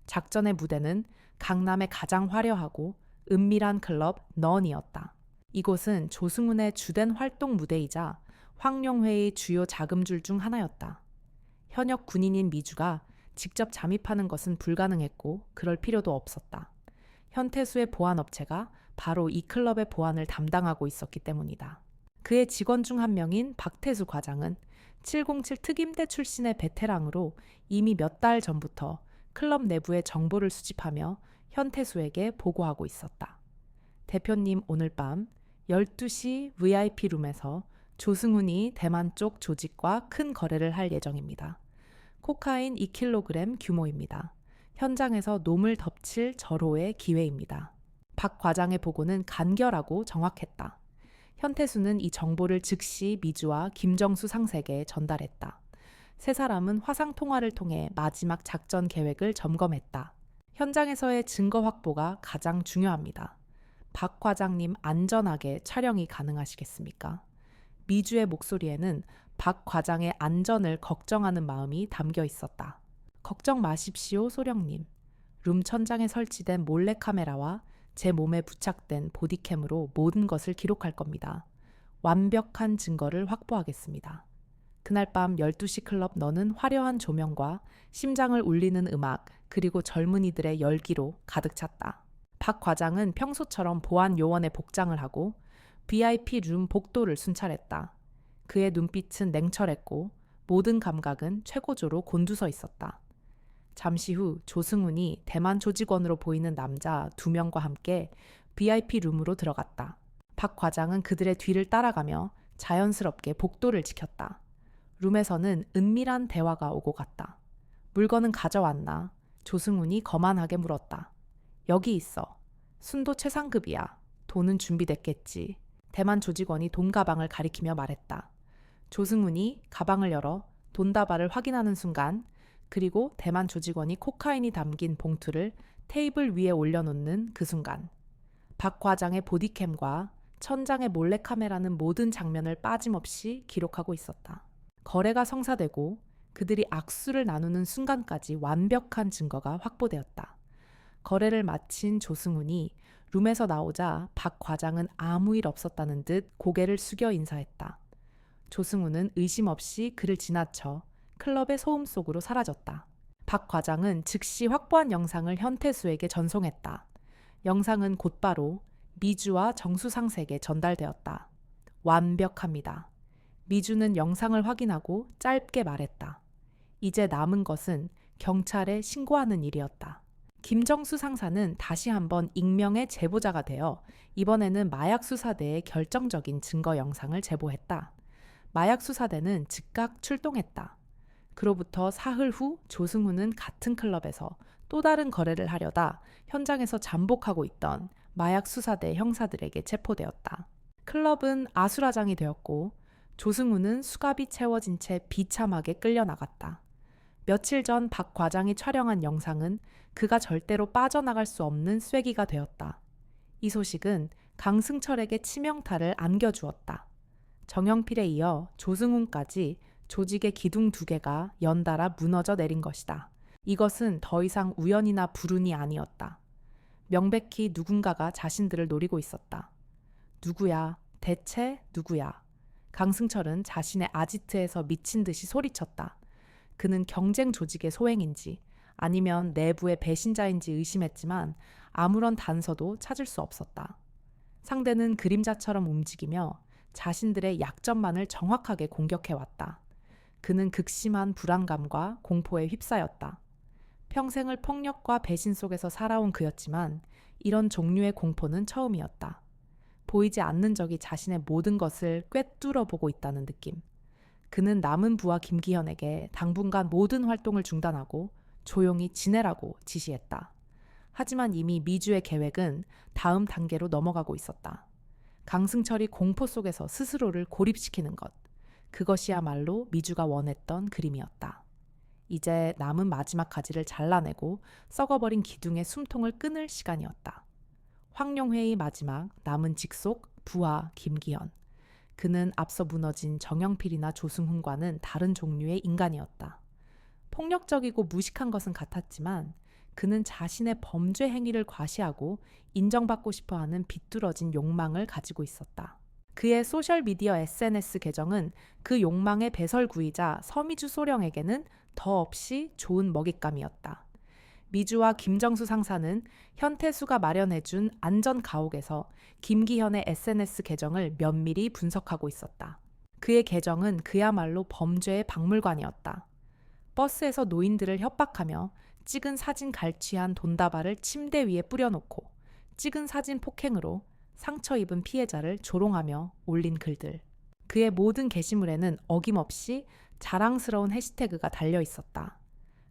작전의 무대는 강남의 가장 화려하고 은밀한 클럽 넌이었다. 이곳은 조승훈의 주된 활동 무대이자 황룡회의 주요 자금줄 중 하나였다. 현역 군인인 미주가 직접 잠입하는 것은 불가능했고 그럴 필요도 없었다. 현태수의 보안업체가 바로 이 클럽의 보안을 담당하고 있었기 때문이다. 그의 직원 중 한 명인 박태수 과장은 707 특임대 출신의 베테랑으로 이미 몇 달 전부터 클럽 내부의 정보를 수집하며 현태수에게 보고하고 있었다. 대표님, 오늘 밤 12시 VIP 룸에서 조승훈이 대만 쪽 조직과 큰 거래를 할 예정입니다. 코카인 2kg 규모입니다. 현장에서 놈을 덮칠 절호의 기회입니다. 박 과장의 보고는 간결하고 정확했다. 현태수는 이 정보를 즉시 미주와 김정수 상색에 전달했다. 세 사람은 화상 통화를 통해 마지막 작전 계획을 점검했다. 현장에서의 증거 확보가 가장 중요합니다. 박 과장님 안전하게 촬영이 가능하시겠습니까? 미주의 목소리에는 박 과장의 안전을 걱정하는 마음이 담겨 있었다. 걱정 마십시오, 소령님. 룸 천장에 설치된 몰래카메라와 제 몸에 부착된 보디캠으로 모든 것을 기록할 겁니다. 완벽한 증거를 확보하겠습니다. 그날 밤 12시 클럽 너는 화려한 조명과 심장을 울리는 음악 그리고 젊은이들의 열기로 가득 찼다. 박 과장은 평소처럼 보안 요원의 복장을 하고 VIP 룸 복도를 순찰했다. 그의 눈빛은 냉철했고 모든 감각은 최고조로 곤두서 있었다. 잠시 후 조승훈이 대만 조직원으로 보이는 남자 2명과 함께 VIP 룸으로 들어갔다. 박 과장은 그들의 뒤를 따라가며 자연스럽게 복도를 지켰다. 룸에서는 은밀한 대화가 오고 갔다. 물건은 가져왔나? 조승훈이 거만하게 물었다. 여기 있어. 순도 최상급이야. 돈은 준비됐겠지. 대만 조직원이 돈 가방을 가리키며 말했다. 조승훈이 가방을 열어 돈다발을 확인하는 순간 그리고 대만 조직원이 코카인이 담긴 봉투를 테이블 위에 올려놓는 그 순간 박 과장의 보디캠과 천장의 몰래카메라는 모든 장면을 빠짐없이 기록하고 있었다. 거래가 성사되고 그들이 악수를 나누는 순간까지 완벽한 증거가 확보되었다. 거래를 마친 조승훈이 룸에서 나오자 박 과장은 아무 일 없었다는 듯 고개를 숙여 인사했다. 조승훈은 의심 없이 그를 지나쳐 클럽의 소음 속으로 사라졌다. 박 과장은 즉시 확보한 영상을 현태수에게 전송했다. 영상은 곧바로 미주와 정수상색에 전달되었다. 완벽합니다. 미주는 영상을 확인하고 짧게 말했다. 이제 남은 것은 경찰에 신고하는 일이었다. 김정수 상사는 다시 한번 익명의 제보자가 되어 이번에는 마약수사대에 결정적인 증거 영상을 제보했다. 마약수사대는 즉각 출동했다. 그로부터 사흘 후 조승훈은 같은 클럽에서 또 다른 거래를 하려다 현장에서 잠복하고 있던 마약수사대 형사들에게 체포되었다. 클럽은 아수라장이 되었고 조승훈은 수갑이 채워진 채 비참하게 끌려나갔다. 며칠 전 박 과장이 촬영한 영상은 그가 절대로 빠져나갈 수 없는 쐐기가 되었다. 이 소식은 강승철에게 치명타를 안겨주었다. 정영필에 이어 조승훈까지 조직의 기둥 2개가 연달아 무너져 내린 것이다. 이것은 더 이상 우연이나 불운이 아니었다. 명백히 누군가가 자신들을 노리고 있었다. 누구야? 대체 누구야? 강승철은 자신의 아지트에서 미친 듯이 소리쳤다. 그는 경쟁 조직의 소행인지 아니면 내부의 배신자인지 의심했지만 아무런 단서도 찾을 수 없었다. 상대는 그림자처럼 움직이며 자신들의 약점만을 정확하게 공격해왔다. 그는 극심한 불안감과 공포에 휩싸였다. 평생을 폭력과 배신 속에서 살아온 그였지만 이런 종류의 공포는 처음이었다. 보이지 않는 적이 자신의 모든 것을 꿰뚫어 보고 있다는 느낌. 그는 남은 부하 김기현에게 당분간 모든 활동을 중단하고 조용히 지내라고 지시했다. 하지만 이미 미주의 계획은 다음 단계로 넘어가고 있었다. 강승철이 공포 속에서 스스로를 고립시키는 것. 그것이야말로 미주가 원했던 그림이었다. 이제 남은 마지막 가지를 잘라내고 썩어버린 기둥의 숨통을 끊을 시간이었다. 황룡회의 마지막 남은 직속 부하 김기현. 그는 앞서 무너진 정영필이나 조승훈과는 다른 종류의 인간이었다. 폭력적이고 무식한 것은 같았지만 그는 자신의 범죄 행위를 과시하고 인정받고 싶어하는 비뚤어진 욕망을 가지고 있었다. 그의 소셜미디어 SNS 계정은 그 욕망의 배설구이자 서미주 소령에게는 더없이 좋은 먹잇감이었다. 미주와 김정수 상사는 현태수가 마련해준 안전가옥에서 김기현의 SNS 계정을 면밀히 분석하고 있었다. 그의 계정은 그야말로 범죄의 박물관이었다. 버스에서 노인들을 협박하며 찍은 사진 갈취한 돈다발을 침대 위에 뿌려놓고 찍은 사진 폭행으로 상처 입은 피해자를 조롱하며 올린 글들. 그의 모든 게시물에는 어김없이 자랑스러운 해시태그가 달려 있었다.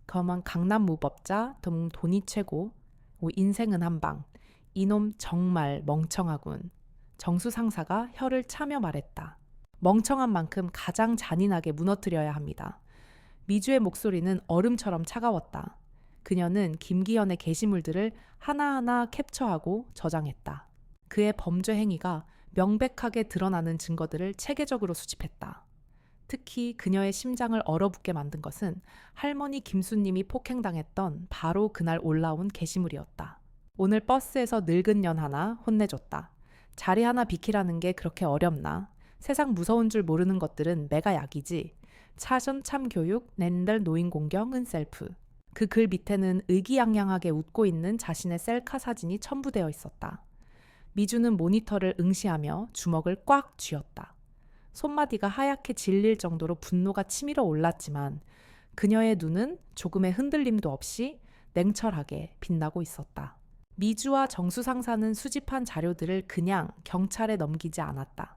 검은 강남 무법자, 돈이 최고, 인생은 한방, 이놈 정말 멍청하군. 정수 상사가 혀를 차며 말했다. 멍청한 만큼 가장 잔인하게 무너뜨려야 합니다. 미주의 목소리는 얼음처럼 차가웠다. 그녀는 김기현의 게시물들을 하나하나 캡처하고 저장했다. 그의 범죄 행위가 명백하게 드러나는 증거들을 체계적으로 수집했다. 특히 그녀의 심장을 얼어붙게 만든 것은 할머니 김수님이 폭행당했던 바로 그날 올라온 게시물이었다. 오늘 버스에서 늙은 년 하나 혼내줬다. 자리 하나 비키라는 게 그렇게 어렵나? 세상 무서운 줄 모르는 것들은 매가 약이지. 차전 참교육, 낸들 노인 공경은 셀프. 그 글 밑에는 의기양양하게 웃고 있는 자신의 셀카 사진이 첨부되어 있었다. 미주는 모니터를 응시하며 주먹을 꽉 쥐었다. 손마디가 하얗게 질릴 정도로 분노가 치밀어 올랐지만 그녀의 눈은 조금의 흔들림도 없이 냉철하게 빛나고 있었다. 미주와 정수 상사는 수집한 자료들을 그냥 경찰에 넘기지 않았다.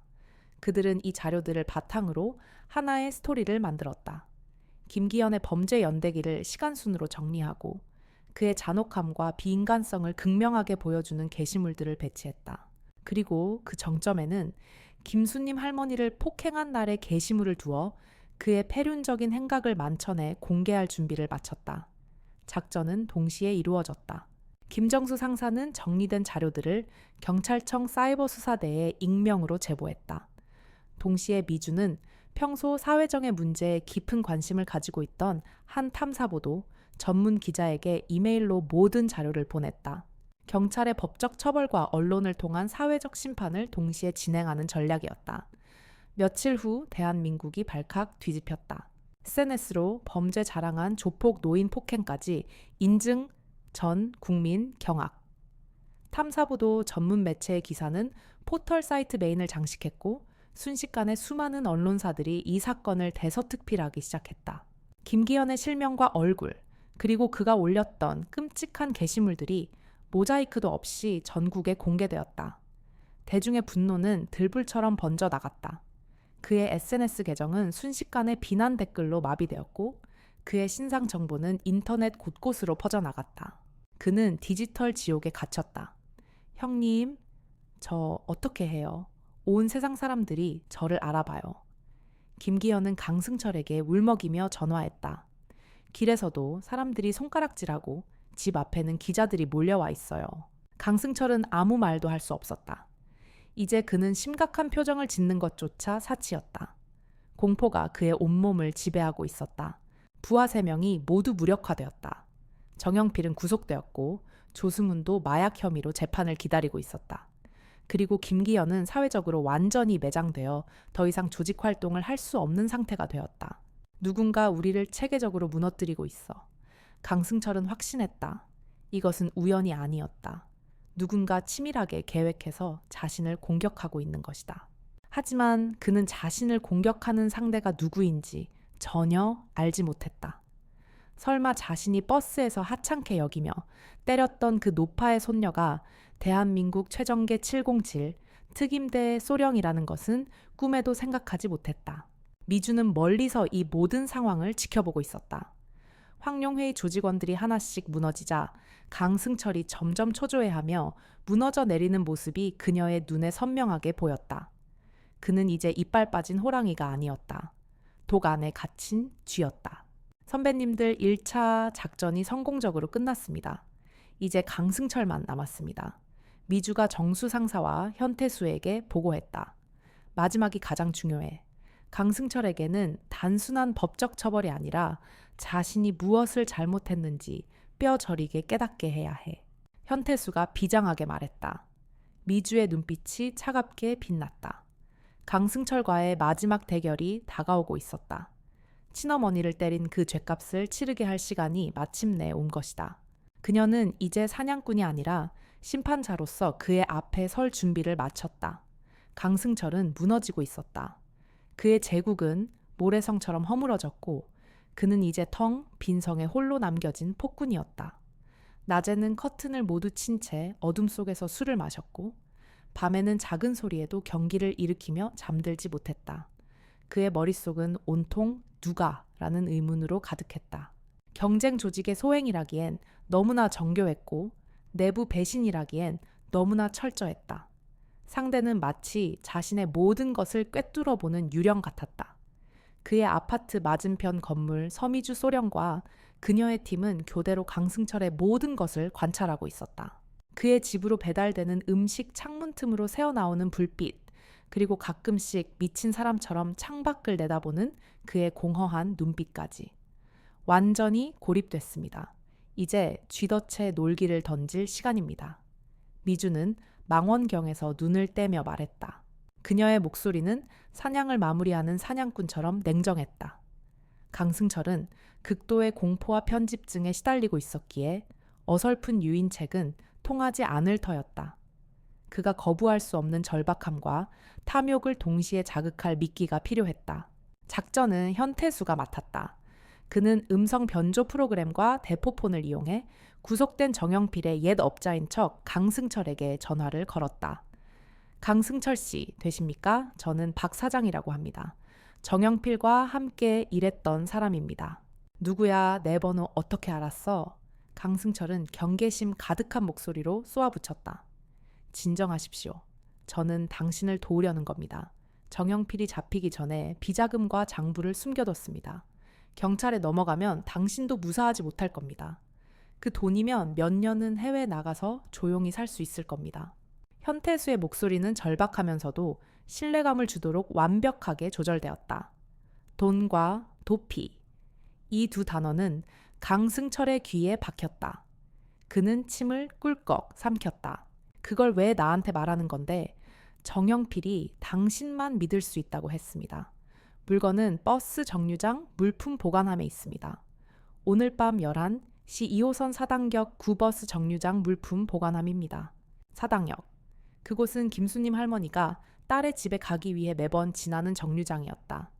그들은 이 자료들을 바탕으로 하나의 스토리를 만들었다. 김기현의 범죄 연대기를 시간순으로 정리하고 그의 잔혹함과 비인간성을 극명하게 보여주는 게시물들을 배치했다. 그리고 그 정점에는 김수님 할머니를 폭행한 날의 게시물을 두어 그의 패륜적인 행각을 만천해 공개할 준비를 마쳤다. 작전은 동시에 이루어졌다. 김정수 상사는 정리된 자료들을 경찰청 사이버수사대에 익명으로 제보했다. 동시에 미주는 평소 사회정의 문제에 깊은 관심을 가지고 있던 한 탐사보도 전문 기자에게 이메일로 모든 자료를 보냈다. 경찰의 법적 처벌과 언론을 통한 사회적 심판을 동시에 진행하는 전략이었다. 며칠 후 대한민국이 발칵 뒤집혔다. SNS로 범죄 자랑한 조폭 노인 폭행까지 인증 전 국민 경악. 탐사보도 전문 매체의 기사는 포털 사이트 메인을 장식했고 순식간에 수많은 언론사들이 이 사건을 대서특필하기 시작했다. 김기현의 실명과 얼굴, 그리고 그가 올렸던 끔찍한 게시물들이 모자이크도 없이 전국에 공개되었다. 대중의 분노는 들불처럼 번져 나갔다. 그의 SNS 계정은 순식간에 비난 댓글로 마비되었고 그의 신상 정보는 인터넷 곳곳으로 퍼져나갔다. 그는 디지털 지옥에 갇혔다. 형님, 저 어떻게 해요? 온 세상 사람들이 저를 알아봐요. 김기현은 강승철에게 울먹이며 전화했다. 길에서도 사람들이 손가락질하고 집 앞에는 기자들이 몰려와 있어요. 강승철은 아무 말도 할 수 없었다. 이제 그는 심각한 표정을 짓는 것조차 사치였다. 공포가 그의 온몸을 지배하고 있었다. 부하 3명이 모두 무력화되었다. 정영필은 구속되었고 조승훈도 마약 혐의로 재판을 기다리고 있었다. 그리고 김기현은 사회적으로 완전히 매장되어 더 이상 조직 활동을 할 수 없는 상태가 되었다. 누군가 우리를 체계적으로 무너뜨리고 있어. 강승철은 확신했다. 이것은 우연이 아니었다. 누군가 치밀하게 계획해서 자신을 공격하고 있는 것이다. 하지만 그는 자신을 공격하는 상대가 누구인지 전혀 알지 못했다. 설마 자신이 버스에서 하찮게 여기며 때렸던 그 노파의 손녀가 대한민국 최정계 707 특임대 소령이라는 것은 꿈에도 생각하지 못했다. 미주는 멀리서 이 모든 상황을 지켜보고 있었다. 황룡회의 조직원들이 하나씩 무너지자 강승철이 점점 초조해하며 무너져 내리는 모습이 그녀의 눈에 선명하게 보였다. 그는 이제 이빨 빠진 호랑이가 아니었다. 독 안에 갇힌 쥐였다. 선배님들 1차 작전이 성공적으로 끝났습니다. 이제 강승철만 남았습니다. 미주가 정수 상사와 현태수에게 보고했다. 마지막이 가장 중요해. 강승철에게는 단순한 법적 처벌이 아니라 자신이 무엇을 잘못했는지 뼈 저리게 깨닫게 해야 해. 현태수가 비장하게 말했다. 미주의 눈빛이 차갑게 빛났다. 강승철과의 마지막 대결이 다가오고 있었다. 친어머니를 때린 그 죗값을 치르게 할 시간이 마침내 온 것이다. 그녀는 이제 사냥꾼이 아니라 심판자로서 그의 앞에 설 준비를 마쳤다. 강승철은 무너지고 있었다. 그의 제국은 모래성처럼 허물어졌고 그는 이제 텅 빈 성에 홀로 남겨진 폭군이었다. 낮에는 커튼을 모두 친 채 어둠 속에서 술을 마셨고 밤에는 작은 소리에도 경기를 일으키며 잠들지 못했다. 그의 머릿속은 온통 누가라는 의문으로 가득했다. 경쟁 조직의 소행이라기엔 너무나 정교했고 내부 배신이라기엔 너무나 철저했다. 상대는 마치 자신의 모든 것을 꿰뚫어보는 유령 같았다. 그의 아파트 맞은편 건물 서미주 소령과 그녀의 팀은 교대로 강승철의 모든 것을 관찰하고 있었다. 그의 집으로 배달되는 음식 창문 틈으로 새어나오는 불빛, 그리고 가끔씩 미친 사람처럼 창밖을 내다보는 그의 공허한 눈빛까지. 완전히 고립됐습니다. 이제 쥐덫에 놀기를 던질 시간입니다. 미주는 망원경에서 눈을 떼며 말했다. 그녀의 목소리는 사냥을 마무리하는 사냥꾼처럼 냉정했다. 강승철은 극도의 공포와 편집증에 시달리고 있었기에 어설픈 유인책은 통하지 않을 터였다. 그가 거부할 수 없는 절박함과 탐욕을 동시에 자극할 미끼가 필요했다. 작전은 현태수가 맡았다. 그는 음성 변조 프로그램과 대포폰을 이용해 구속된 정영필의 옛 업자인 척 강승철에게 전화를 걸었다. 강승철 씨 되십니까? 저는 박 사장이라고 합니다. 정영필과 함께 일했던 사람입니다. 누구야? 내 번호 어떻게 알았어? 강승철은 경계심 가득한 목소리로 쏘아붙였다. 진정하십시오. 저는 당신을 도우려는 겁니다. 정영필이 잡히기 전에 비자금과 장부를 숨겨뒀습니다. 경찰에 넘어가면 당신도 무사하지 못할 겁니다. 그 돈이면 몇 년은 해외 나가서 조용히 살 수 있을 겁니다. 현태수의 목소리는 절박하면서도 신뢰감을 주도록 완벽하게 조절되었다. 돈과 도피. 이 두 단어는 강승철의 귀에 박혔다. 그는 침을 꿀꺽 삼켰다. 그걸 왜 나한테 말하는 건데? 정영필이 당신만 믿을 수 있다고 했습니다. 물건은 버스 정류장 물품 보관함에 있습니다. 오늘 밤 11시 2호선 사당역 9버스 정류장 물품 보관함입니다. 사당역. 그곳은 김수님 할머니가 딸의 집에 가기 위해 매번 지나는 정류장이었다.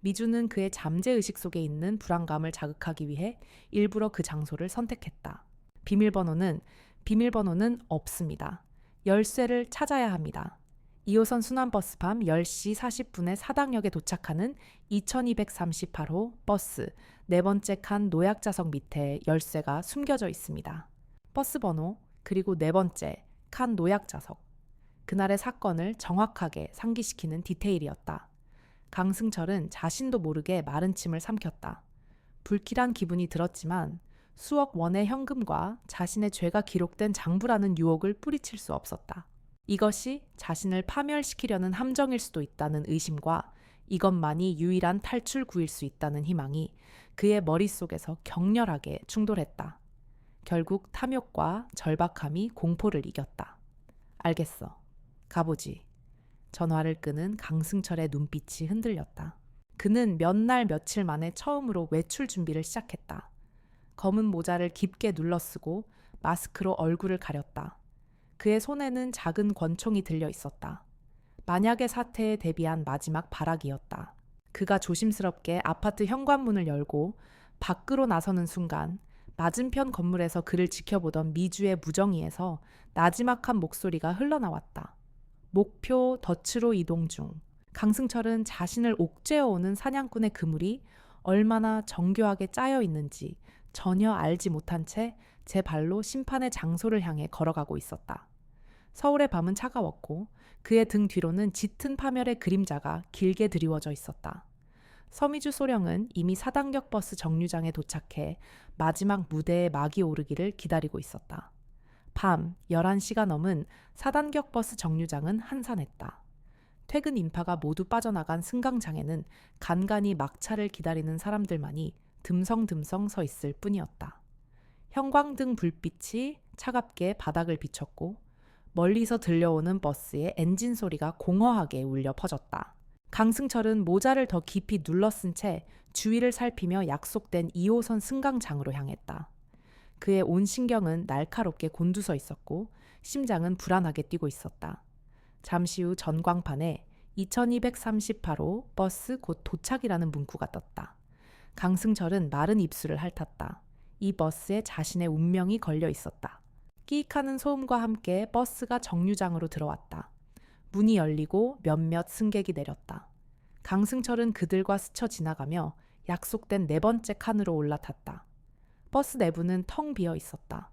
미주는 그의 잠재의식 속에 있는 불안감을 자극하기 위해 일부러 그 장소를 선택했다. 비밀번호는 없습니다. 열쇠를 찾아야 합니다. 2호선 순환버스 밤 10시 40분에 사당역에 도착하는 2238호 버스 네 번째 칸 노약자석 밑에 열쇠가 숨겨져 있습니다. 버스 번호 그리고 네 번째 칸 노약자석. 그날의 사건을 정확하게 상기시키는 디테일이었다. 강승철은 자신도 모르게 마른 침을 삼켰다. 불길한 기분이 들었지만 수억 원의 현금과 자신의 죄가 기록된 장부라는 유혹을 뿌리칠 수 없었다. 이것이 자신을 파멸시키려는 함정일 수도 있다는 의심과 이것만이 유일한 탈출구일 수 있다는 희망이 그의 머릿속에서 격렬하게 충돌했다. 결국 탐욕과 절박함이 공포를 이겼다. 알겠어. 가보지. 전화를 끄는 강승철의 눈빛이 흔들렸다. 그는 몇 날 며칠 만에 처음으로 외출 준비를 시작했다. 검은 모자를 깊게 눌러쓰고 마스크로 얼굴을 가렸다. 그의 손에는 작은 권총이 들려 있었다. 만약의 사태에 대비한 마지막 발악이었다. 그가 조심스럽게 아파트 현관문을 열고 밖으로 나서는 순간 맞은편 건물에서 그를 지켜보던 미주의 무정이에서 나지막한 목소리가 흘러나왔다. 목표 덫으로 이동 중. 강승철은 자신을 옥죄어오는 사냥꾼의 그물이 얼마나 정교하게 짜여 있는지 전혀 알지 못한 채 제 발로 심판의 장소를 향해 걸어가고 있었다. 서울의 밤은 차가웠고 그의 등 뒤로는 짙은 파멸의 그림자가 길게 드리워져 있었다. 서미주 소령은 이미 4단격 버스 정류장에 도착해 마지막 무대에 막이 오르기를 기다리고 있었다. 밤 11시가 넘은 4단격 버스 정류장은 한산했다. 퇴근 인파가 모두 빠져나간 승강장에는 간간히 막차를 기다리는 사람들만이 듬성듬성 서 있을 뿐이었다. 형광등 불빛이 차갑게 바닥을 비췄고 멀리서 들려오는 버스의 엔진 소리가 공허하게 울려 퍼졌다. 강승철은 모자를 더 깊이 눌러쓴 채 주위를 살피며 약속된 2호선 승강장으로 향했다. 그의 온 신경은 날카롭게 곤두서 있었고 심장은 불안하게 뛰고 있었다. 잠시 후 전광판에 2238호 버스 곧 도착이라는 문구가 떴다. 강승철은 마른 입술을 핥았다. 이 버스에 자신의 운명이 걸려 있었다. 끼익하는 소음과 함께 버스가 정류장으로 들어왔다. 문이 열리고 몇몇 승객이 내렸다. 강승철은 그들과 스쳐 지나가며 약속된 4번째 칸으로 올라탔다. 버스 내부는 텅 비어 있었다.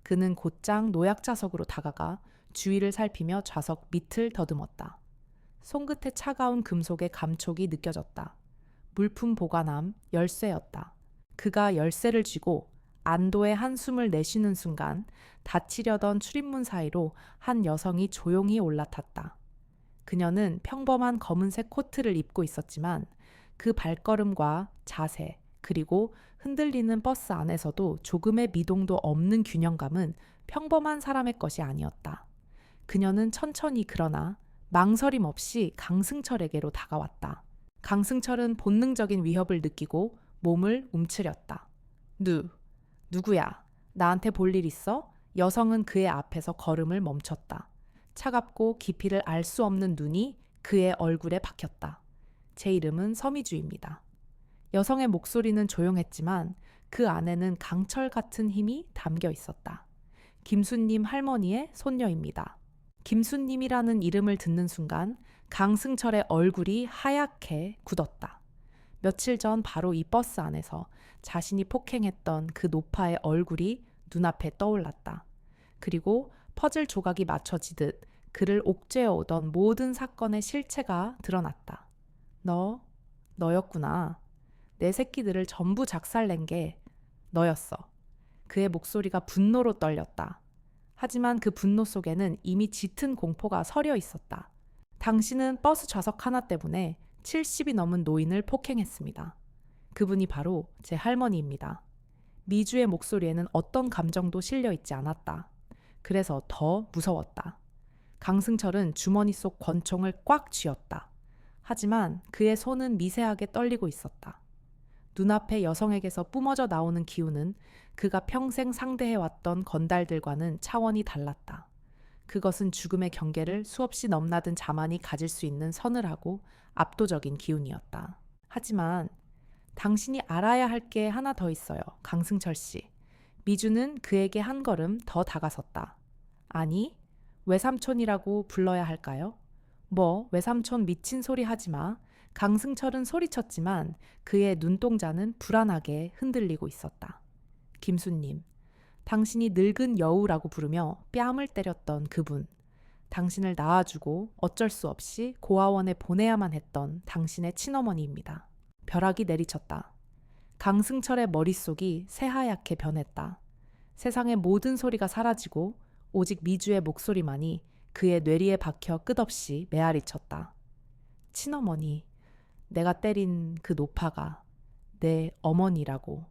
그는 곧장 노약자석으로 다가가 주위를 살피며 좌석 밑을 더듬었다. 손끝에 차가운 금속의 감촉이 느껴졌다. 물품 보관함 열쇠였다. 그가 열쇠를 쥐고 안도의 한숨을 내쉬는 순간 닫히려던 출입문 사이로 한 여성이 조용히 올라탔다. 그녀는 평범한 검은색 코트를 입고 있었지만 그 발걸음과 자세 그리고 흔들리는 버스 안에서도 조금의 미동도 없는 균형감은 평범한 사람의 것이 아니었다. 그녀는 천천히 그러나 망설임 없이 강승철에게로 다가왔다. 강승철은 본능적인 위협을 느끼고 몸을 움츠렸다. 누구야? 나한테 볼 일 있어? 여성은 그의 앞에서 걸음을 멈췄다. 차갑고 깊이를 알 수 없는 눈이 그의 얼굴에 박혔다. 제 이름은 서미주입니다. 여성의 목소리는 조용했지만 그 안에는 강철 같은 힘이 담겨 있었다. 김수님 할머니의 손녀입니다. 김수님이라는 이름을 듣는 순간 강승철의 얼굴이 하얗게 굳었다. 며칠 전 바로 이 버스 안에서 자신이 폭행했던 그 노파의 얼굴이 눈앞에 떠올랐다. 그리고 퍼즐 조각이 맞춰지듯 그를 옥죄어오던 모든 사건의 실체가 드러났다. 너였구나. 내 새끼들을 전부 작살낸 게 너였어. 그의 목소리가 분노로 떨렸다. 하지만 그 분노 속에는 이미 짙은 공포가 서려 있었다. 당신은 버스 좌석 하나 때문에 70이 넘은 노인을 폭행했습니다. 그분이 바로 제 할머니입니다. 미주의 목소리에는 어떤 감정도 실려 있지 않았다. 그래서 더 무서웠다. 강승철은 주머니 속 권총을 꽉 쥐었다. 하지만 그의 손은 미세하게 떨리고 있었다. 눈앞의 여성에게서 뿜어져 나오는 기운은 그가 평생 상대해왔던 건달들과는 차원이 달랐다. 그것은 죽음의 경계를 수없이 넘나든 자만이 가질 수 있는 서늘하고 압도적인 기운이었다. 하지만 당신이 알아야 할 게 하나 더 있어요, 강승철 씨. 미주는 그에게 한 걸음 더 다가섰다. 아니, 외삼촌이라고 불러야 할까요? 외삼촌 미친 소리 하지 마. 강승철은 소리쳤지만 그의 눈동자는 불안하게 흔들리고 있었다. 김수님, 당신이 늙은 여우라고 부르며 뺨을 때렸던 그분. 당신을 낳아주고 어쩔 수 없이 고아원에 보내야만 했던 당신의 친어머니입니다. 벼락이 내리쳤다. 강승철의 머릿속이 새하얗게 변했다. 세상의 모든 소리가 사라지고 오직 미주의 목소리만이 그의 뇌리에 박혀 끝없이 메아리쳤다. 친어머니, 내가 때린 그 노파가 내 어머니라고.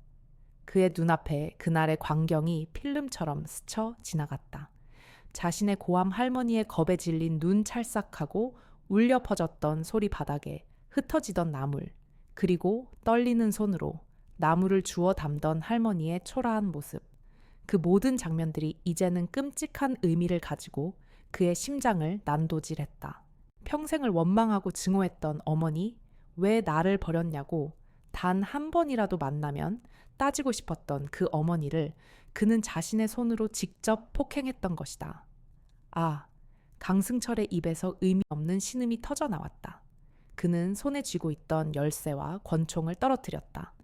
그의 눈앞에 그날의 광경이 필름처럼 스쳐 지나갔다. 자신의 고암 할머니의 겁에 질린 눈 찰싹하고 울려 퍼졌던 소리 바닥에 흩어지던 나물, 그리고 떨리는 손으로 나무를 주워 담던 할머니의 초라한 모습. 그 모든 장면들이 이제는 끔찍한 의미를 가지고 그의 심장을 난도질했다. 평생을 원망하고 증오했던 어머니, 왜 나를 버렸냐고 단 한 번이라도 만나면 따지고 싶었던 그 어머니를 그는 자신의 손으로 직접 폭행했던 것이다. 아, 강승철의 입에서 의미 없는 신음이 터져 나왔다. 그는 손에 쥐고 있던 열쇠와 권총을 떨어뜨렸다.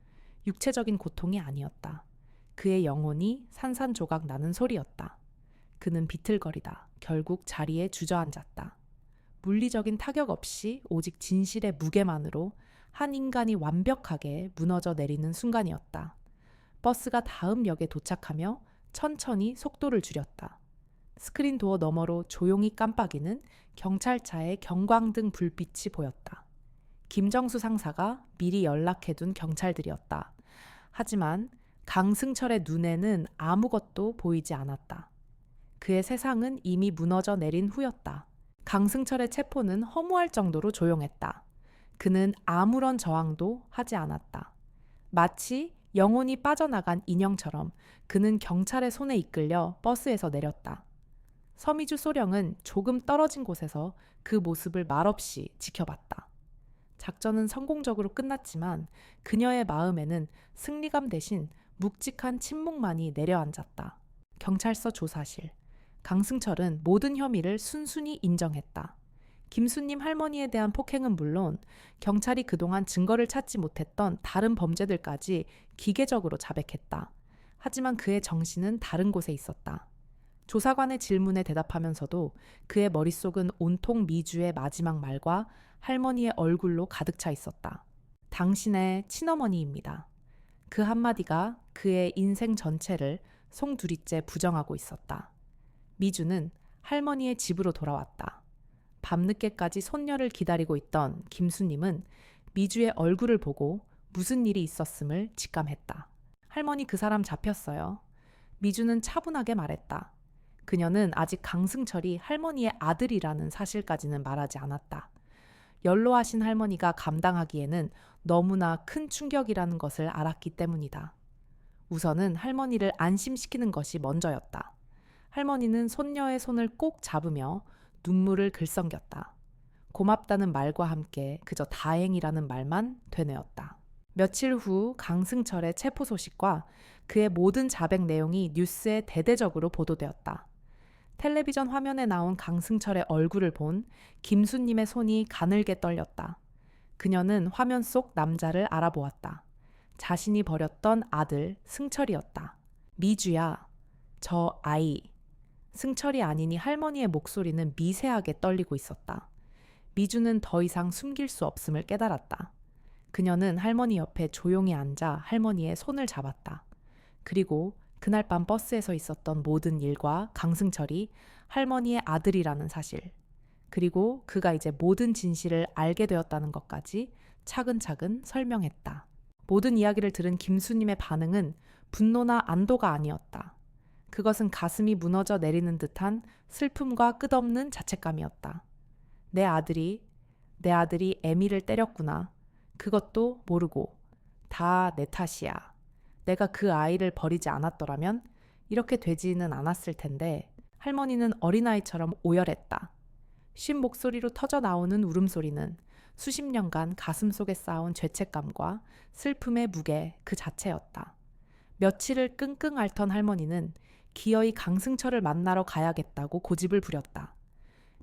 육체적인 고통이 아니었다. 그의 영혼이 산산조각 나는 소리였다. 그는 비틀거리다 결국 자리에 주저앉았다. 물리적인 타격 없이 오직 진실의 무게만으로 한 인간이 완벽하게 무너져 내리는 순간이었다. 버스가 다음 역에 도착하며 천천히 속도를 줄였다. 스크린 도어 너머로 조용히 깜빡이는 경찰차의 경광등 불빛이 보였다. 김정수 상사가 미리 연락해둔 경찰들이었다. 하지만 강승철의 눈에는 아무것도 보이지 않았다. 그의 세상은 이미 무너져 내린 후였다. 강승철의 체포는 허무할 정도로 조용했다. 그는 아무런 저항도 하지 않았다. 마치 영혼이 빠져나간 인형처럼 그는 경찰의 손에 이끌려 버스에서 내렸다. 서미주 소령은 조금 떨어진 곳에서 그 모습을 말없이 지켜봤다. 작전은 성공적으로 끝났지만 그녀의 마음에는 승리감 대신 묵직한 침묵만이 내려앉았다. 경찰서 조사실. 강승철은 모든 혐의를 순순히 인정했다. 김수님 할머니에 대한 폭행은 물론 경찰이 그동안 증거를 찾지 못했던 다른 범죄들까지 기계적으로 자백했다. 하지만 그의 정신은 다른 곳에 있었다. 조사관의 질문에 대답하면서도 그의 머릿속은 온통 미주의 마지막 말과 할머니의 얼굴로 가득 차 있었다. 당신의 친어머니입니다. 그 한마디가 그의 인생 전체를 송두리째 부정하고 있었다. 미주는 할머니의 집으로 돌아왔다. 밤늦게까지 손녀를 기다리고 있던 김수님은 미주의 얼굴을 보고 무슨 일이 있었음을 직감했다. 할머니 그 사람 잡혔어요. 미주는 차분하게 말했다. 그녀는 아직 강승철이 할머니의 아들이라는 사실까지는 말하지 않았다. 연로하신 할머니가 감당하기에는 너무나 큰 충격이라는 것을 알았기 때문이다. 우선은 할머니를 안심시키는 것이 먼저였다. 할머니는 손녀의 손을 꼭 잡으며 눈물을 글썽겼다. 고맙다는 말과 함께 그저 다행이라는 말만 되뇌었다. 며칠 후 강승철의 체포 소식과 그의 모든 자백 내용이 뉴스에 대대적으로 보도되었다. 텔레비전 화면에 나온 강승철의 얼굴을 본 김수님의 손이 가늘게 떨렸다. 그녀는 화면 속 남자를 알아보았다. 자신이 버렸던 아들 승철이었다. 미주야, 저 아이. 승철이 아니니 할머니의 목소리는 미세하게 떨리고 있었다. 미주는 더 이상 숨길 수 없음을 깨달았다. 그녀는 할머니 옆에 조용히 앉아 할머니의 손을 잡았다. 그리고 그날 밤 버스에서 있었던 모든 일과 강승철이 할머니의 아들이라는 사실, 그리고 그가 이제 모든 진실을 알게 되었다는 것까지 차근차근 설명했다. 모든 이야기를 들은 김수님의 반응은 분노나 안도가 아니었다. 그것은 가슴이 무너져 내리는 듯한 슬픔과 끝없는 자책감이었다. 내 아들이 에미를 때렸구나. 그것도 모르고. 다 내 탓이야. 내가 그 아이를 버리지 않았더라면 이렇게 되지는 않았을 텐데. 할머니는 어린아이처럼 오열했다. 쉰 목소리로 터져 나오는 울음소리는 수십 년간 가슴속에 쌓아온 죄책감과 슬픔의 무게 그 자체였다. 며칠을 끙끙 앓던 할머니는 기어이 강승철을 만나러 가야겠다고 고집을 부렸다.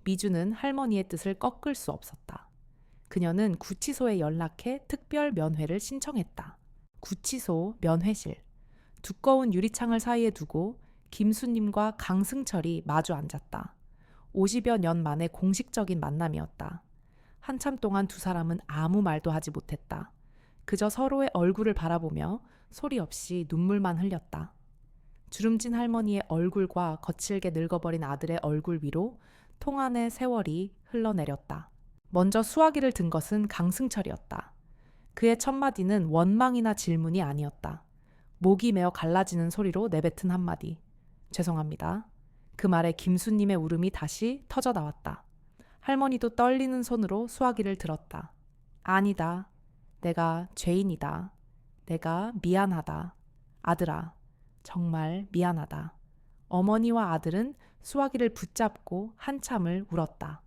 미주는 할머니의 뜻을 꺾을 수 없었다. 그녀는 구치소에 연락해 특별 면회를 신청했다. 구치소 면회실. 두꺼운 유리창을 사이에 두고 김수님과 강승철이 마주 앉았다. 50여 년 만의 공식적인 만남이었다. 한참 동안 두 사람은 아무 말도 하지 못했다. 그저 서로의 얼굴을 바라보며 소리 없이 눈물만 흘렸다. 주름진 할머니의 얼굴과 거칠게 늙어버린 아들의 얼굴 위로 통안의 세월이 흘러내렸다. 먼저 수화기를 든 것은 강승철이었다. 그의 첫마디는 원망이나 질문이 아니었다. 목이 메어 갈라지는 소리로 내뱉은 한마디. 죄송합니다. 그 말에 김수님의 울음이 다시 터져 나왔다. 할머니도 떨리는 손으로 수화기를 들었다. 아니다. 내가 죄인이다. 내가 미안하다. 아들아, 정말 미안하다. 어머니와 아들은 수화기를 붙잡고 한참을 울었다.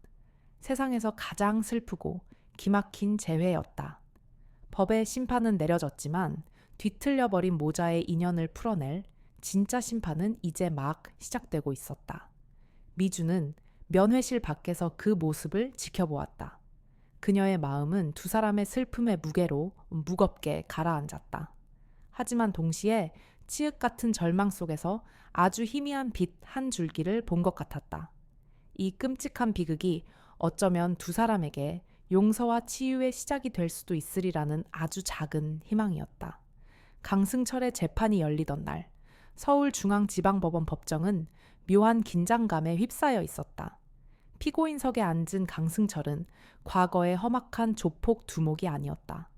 세상에서 가장 슬프고 기막힌 재회였다. 법의 심판은 내려졌지만 뒤틀려버린 모자의 인연을 풀어낼 진짜 심판은 이제 막 시작되고 있었다. 미주는 면회실 밖에서 그 모습을 지켜보았다. 그녀의 마음은 두 사람의 슬픔의 무게로 무겁게 가라앉았다. 하지만 동시에 치읓 같은 절망 속에서 아주 희미한 빛 한 줄기를 본 것 같았다. 이 끔찍한 비극이 어쩌면 두 사람에게 용서와 치유의 시작이 될 수도 있으리라는 아주 작은 희망이었다. 강승철의 재판이 열리던 날, 서울중앙지방법원 법정은 묘한 긴장감에 휩싸여 있었다. 피고인석에 앉은 강승철은 과거의 험악한 조폭 두목이 아니었다.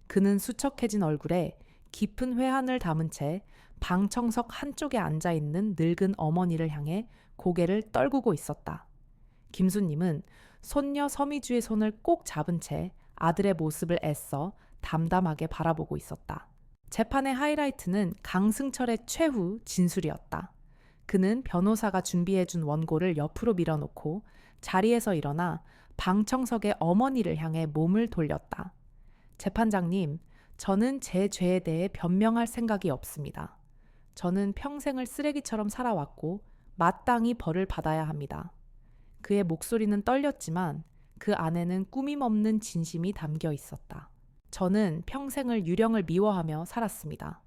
그는 수척해진 얼굴에 깊은 회한을 담은 채 방청석 한쪽에 앉아있는 늙은 어머니를 향해 고개를 떨구고 있었다. 김수님은 손녀 서미주의 손을 꼭 잡은 채 아들의 모습을 애써 담담하게 바라보고 있었다. 재판의 하이라이트는 강승철의 최후 진술이었다. 그는 변호사가 준비해준 원고를 옆으로 밀어놓고 자리에서 일어나 방청석의 어머니를 향해 몸을 돌렸다. 재판장님, 저는 제 죄에 대해 변명할 생각이 없습니다. 저는 평생을 쓰레기처럼 살아왔고 마땅히 벌을 받아야 합니다. 그의 목소리는 떨렸지만 그 안에는 꾸밈없는 진심이 담겨 있었다. 저는 평생을 유령을 미워하며 살았습니다.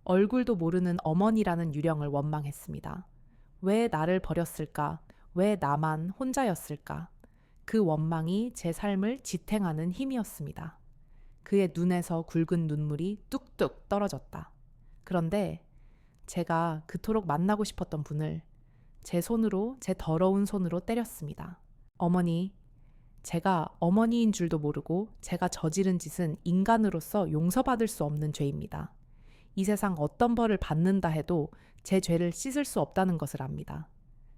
얼굴도 모르는 어머니라는 유령을 원망했습니다. 왜 나를 버렸을까? 왜 나만 혼자였을까? 그 원망이 제 삶을 지탱하는 힘이었습니다. 그의 눈에서 굵은 눈물이 뚝뚝 떨어졌다. 그런데 제가 그토록 만나고 싶었던 분을 제 손으로, 제 더러운 손으로 때렸습니다. 어머니, 제가 어머니인 줄도 모르고 제가 저지른 짓은 인간으로서 용서받을 수 없는 죄입니다. 이 세상 어떤 벌을 받는다 해도 제 죄를 씻을 수 없다는 것을 압니다.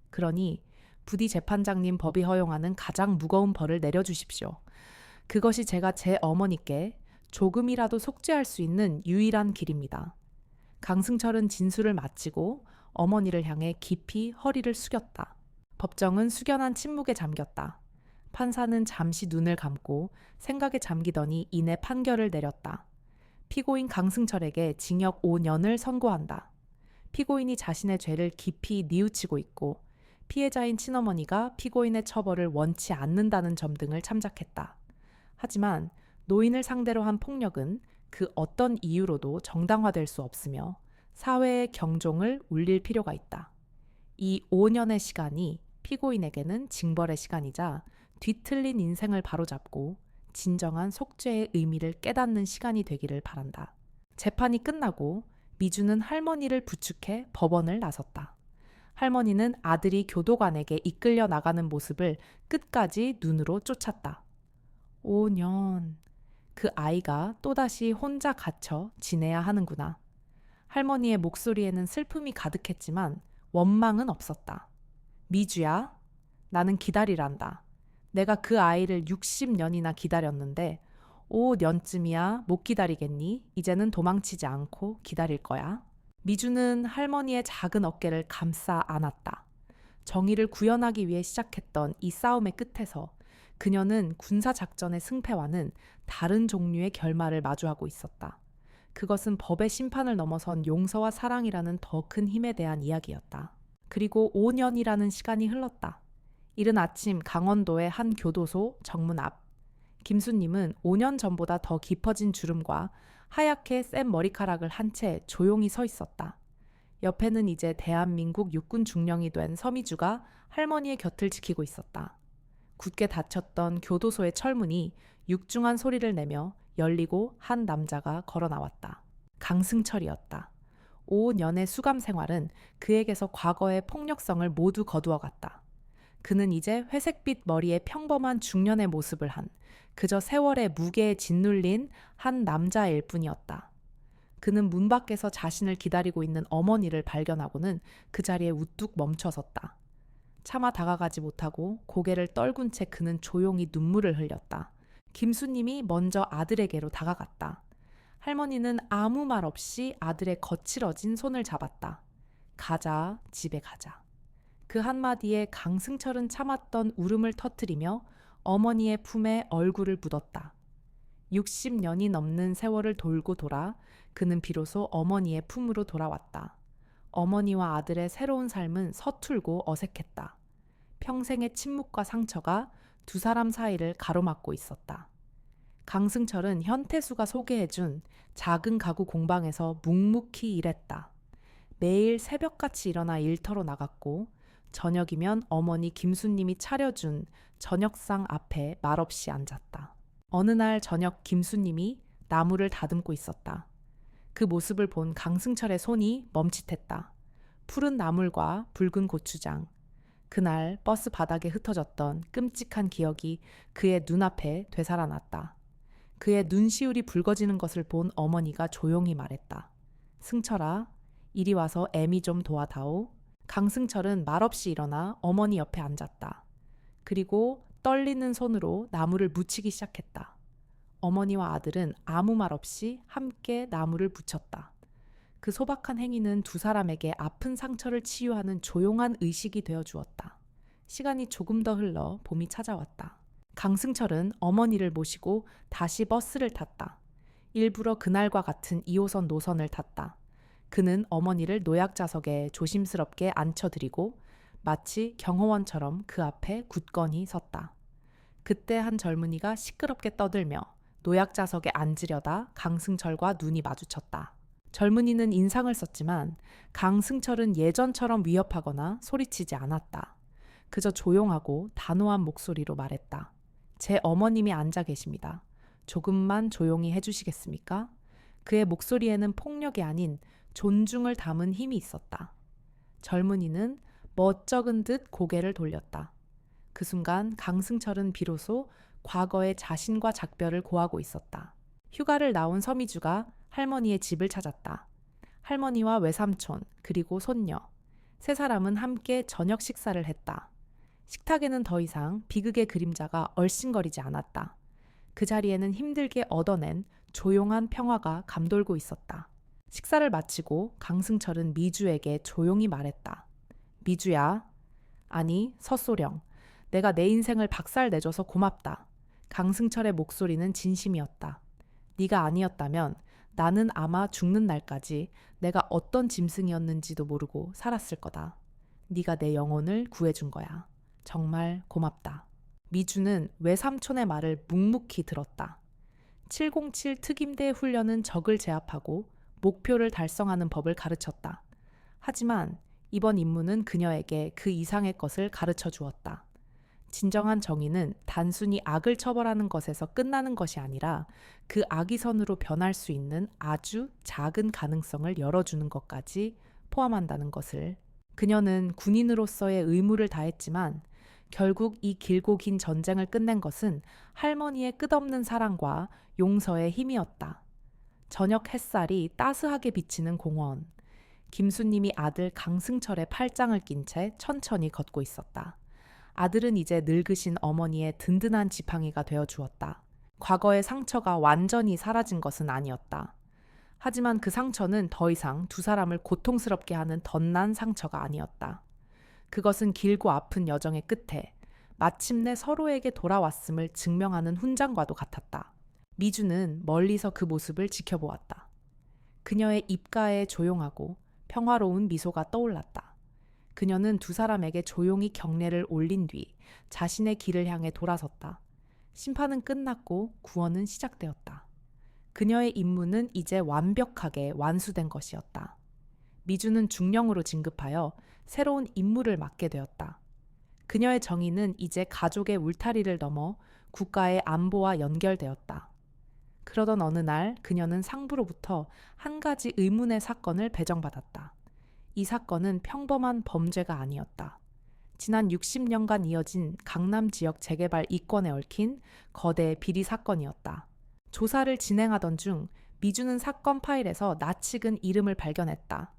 그러니 부디 재판장님 법이 허용하는 가장 무거운 벌을 내려주십시오. 그것이 제가 제 어머니께 조금이라도 속죄할 수 있는 유일한 길입니다. 강승철은 진술을 마치고 어머니를 향해 깊이 허리를 숙였다. 법정은 숙연한 침묵에 잠겼다. 판사는 잠시 눈을 감고 생각에 잠기더니 이내 판결을 내렸다. 피고인 강승철에게 징역 5년을 선고한다. 피고인이 자신의 죄를 깊이 뉘우치고 있고 피해자인 친어머니가 피고인의 처벌을 원치 않는다는 점 등을 참작했다. 하지만 노인을 상대로 한 폭력은 그 어떤 이유로도 정당화될 수 없으며 사회의 경종을 울릴 필요가 있다. 이 5년의 시간이 피고인에게는 징벌의 시간이자 뒤틀린 인생을 바로잡고 진정한 속죄의 의미를 깨닫는 시간이 되기를 바란다. 재판이 끝나고 미주는 할머니를 부축해 법원을 나섰다. 할머니는 아들이 교도관에게 이끌려 나가는 모습을 끝까지 눈으로 쫓았다. 5년. 그 아이가 또다시 혼자 갇혀 지내야 하는구나. 할머니의 목소리에는 슬픔이 가득했지만 원망은 없었다. 미주야, 나는 기다리란다. 내가 그 아이를 60년이나 기다렸는데 5년쯤이야 못 기다리겠니? 이제는 도망치지 않고 기다릴 거야. 미주는 할머니의 작은 어깨를 감싸 안았다. 정의를 구현하기 위해 시작했던 이 싸움의 끝에서 그녀는 군사작전의 승패와는 다른 종류의 결말을 마주하고 있었다. 그것은 법의 심판을 넘어선 용서와 사랑이라는 더 큰 힘에 대한 이야기였다. 그리고 5년이라는 시간이 흘렀다. 이른 아침 강원도의 한 교도소 정문 앞. 김수님은 5년 전보다 더 깊어진 주름과 하얗게 센 머리카락을 한 채 조용히 서 있었다. 옆에는 이제 대한민국 육군 중령이 된 서미주가 할머니의 곁을 지키고 있었다. 굳게 닫혔던 교도소의 철문이 육중한 소리를 내며 열리고 한 남자가 걸어 나왔다. 강승철이었다. 5년의 수감 생활은 그에게서 과거의 폭력성을 모두 거두어갔다. 그는 이제 회색빛 머리에 평범한 중년의 모습을 한 그저 세월의 무게에 짓눌린 한 남자일 뿐이었다. 그는 문 밖에서 자신을 기다리고 있는 어머니를 발견하고는 그 자리에 우뚝 멈춰섰다. 차마 다가가지 못하고 고개를 떨군 채 그는 조용히 눈물을 흘렸다. 김수님이 먼저 아들에게로 다가갔다. 할머니는 아무 말 없이 아들의 거칠어진 손을 잡았다. 가자, 집에 가자. 그 한마디에 강승철은 참았던 울음을 터뜨리며 어머니의 품에 얼굴을 묻었다. 60년이 넘는 세월을 돌고 돌아 그는 비로소 어머니의 품으로 돌아왔다. 어머니와 아들의 새로운 삶은 서툴고 어색했다. 평생의 침묵과 상처가 두 사람 사이를 가로막고 있었다. 강승철은 현태수가 소개해준 작은 가구 공방에서 묵묵히 일했다. 매일 새벽같이 일어나 일터로 나갔고 저녁이면 어머니 김수님이 차려준 저녁상 앞에 말없이 앉았다. 어느 날 저녁 김수님이 나무를 다듬고 있었다. 그 모습을 본 강승철의 손이 멈칫했다. 푸른 나물과 붉은 고추장. 그날 버스 바닥에 흩어졌던 끔찍한 기억이 그의 눈앞에 되살아났다. 그의 눈시울이 붉어지는 것을 본 어머니가 조용히 말했다. 승철아, 이리 와서 애미 좀 도와다오. 강승철은 말없이 일어나 어머니 옆에 앉았다. 그리고 떨리는 손으로 나무를 묻히기 시작했다. 어머니와 아들은 아무 말 없이 함께 나무를 붙였다. 그 소박한 행위는 두 사람에게 아픈 상처를 치유하는 조용한 의식이 되어 주었다. 시간이 조금 더 흘러 봄이 찾아왔다. 강승철은 어머니를 모시고 다시 버스를 탔다. 일부러 그날과 같은 2호선 노선을 탔다. 그는 어머니를 노약자석에 조심스럽게 앉혀드리고 마치 경호원처럼 그 앞에 굳건히 섰다. 그때 한 젊은이가 시끄럽게 떠들며 노약자석에 앉으려다 강승철과 눈이 마주쳤다. 젊은이는 인상을 썼지만 강승철은 예전처럼 위협하거나 소리치지 않았다. 그저 조용하고 단호한 목소리로 말했다. 제 어머님이 앉아 계십니다. 조금만 조용히 해주시겠습니까? 그의 목소리에는 폭력이 아닌 존중을 담은 힘이 있었다. 젊은이는 멋쩍은 듯 고개를 돌렸다. 그 순간 강승철은 비로소 과거의 자신과 작별을 고하고 있었다. 휴가를 나온 서미주가 할머니의 집을 찾았다. 할머니와 외삼촌 그리고 손녀 세 사람은 함께 저녁 식사를 했다. 식탁에는 더 이상 비극의 그림자가 얼씬거리지 않았다. 그 자리에는 힘들게 얻어낸 조용한 평화가 감돌고 있었다. 식사를 마치고 강승철은 미주에게 조용히 말했다. 미주야. 아니, 서소령. 내가 내 인생을 박살내줘서 고맙다. 강승철의 목소리는 진심이었다. 네가 아니었다면 나는 아마 죽는 날까지 내가 어떤 짐승이었는지도 모르고 살았을 거다. 네가 내 영혼을 구해준 거야. 정말 고맙다. 미주는 외삼촌의 말을 묵묵히 들었다. 707 특임대 훈련은 적을 제압하고 목표를 달성하는 법을 가르쳤다. 하지만 이번 임무는 그녀에게 그 이상의 것을 가르쳐 주었다. 진정한 정의는 단순히 악을 처벌하는 것에서 끝나는 것이 아니라 그 악이 선으로 변할 수 있는 아주 작은 가능성을 열어주는 것까지 포함한다는 것을. 그녀는 군인으로서의 의무를 다했지만 결국 이 길고 긴 전쟁을 끝낸 것은 할머니의 끝없는 사랑과 용서의 힘이었다. 저녁 햇살이 따스하게 비치는 공원. 김수님이 아들 강승철의 팔짱을 낀 채 천천히 걷고 있었다. 아들은 이제 늙으신 어머니의 든든한 지팡이가 되어 주었다. 과거의 상처가 완전히 사라진 것은 아니었다. 하지만 그 상처는 더 이상 두 사람을 고통스럽게 하는 덧난 상처가 아니었다. 그것은 길고 아픈 여정의 끝에 마침내 서로에게 돌아왔음을 증명하는 훈장과도 같았다. 미주는 멀리서 그 모습을 지켜보았다. 그녀의 입가에 조용하고 평화로운 미소가 떠올랐다. 그녀는 두 사람에게 조용히 경례를 올린 뒤 자신의 길을 향해 돌아섰다. 심판은 끝났고 구원은 시작되었다. 그녀의 임무는 이제 완벽하게 완수된 것이었다. 미주는 중령으로 진급하여 새로운 임무를 맡게 되었다. 그녀의 정의는 이제 가족의 울타리를 넘어 국가의 안보와 연결되었다. 그러던 어느 날 그녀는 상부로부터 한 가지 의문의 사건을 배정받았다. 이 사건은 평범한 범죄가 아니었다. 지난 60년간 이어진 강남 지역 재개발 이권에 얽힌 거대 비리 사건이었다. 조사를 진행하던 중 미주는 사건 파일에서 낯익은 이름을 발견했다.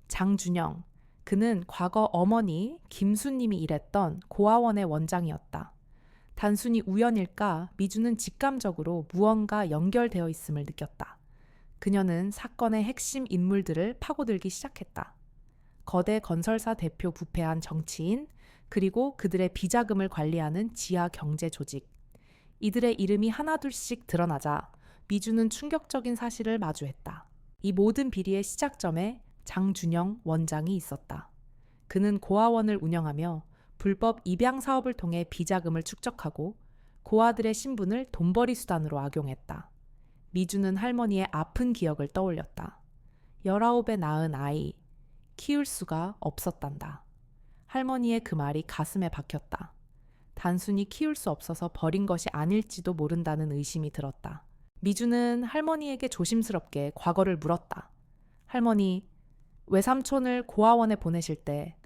장준영. 그는 과거 어머니 김수님이 일했던 고아원의 원장이었다. 단순히 우연일까 미주는 직감적으로 무언가 연결되어 있음을 느꼈다. 그녀는 사건의 핵심 인물들을 파고들기 시작했다. 거대 건설사 대표 부패한 정치인, 그리고 그들의 비자금을 관리하는 지하 경제 조직. 이들의 이름이 하나둘씩 드러나자 미주는 충격적인 사실을 마주했다. 이 모든 비리의 시작점에 장준영 원장이 있었다. 그는 고아원을 운영하며 불법 입양 사업을 통해 비자금을 축적하고 고아들의 신분을 돈벌이 수단으로 악용했다. 미주는 할머니의 아픈 기억을 떠올렸다. 19에 낳은 아이, 키울 수가 없었단다. 할머니의 그 말이 가슴에 박혔다. 단순히 키울 수 없어서 버린 것이 아닐지도 모른다는 의심이 들었다. 미주는 할머니에게 조심스럽게 과거를 물었다. 할머니, 외삼촌을 고아원에 보내실 때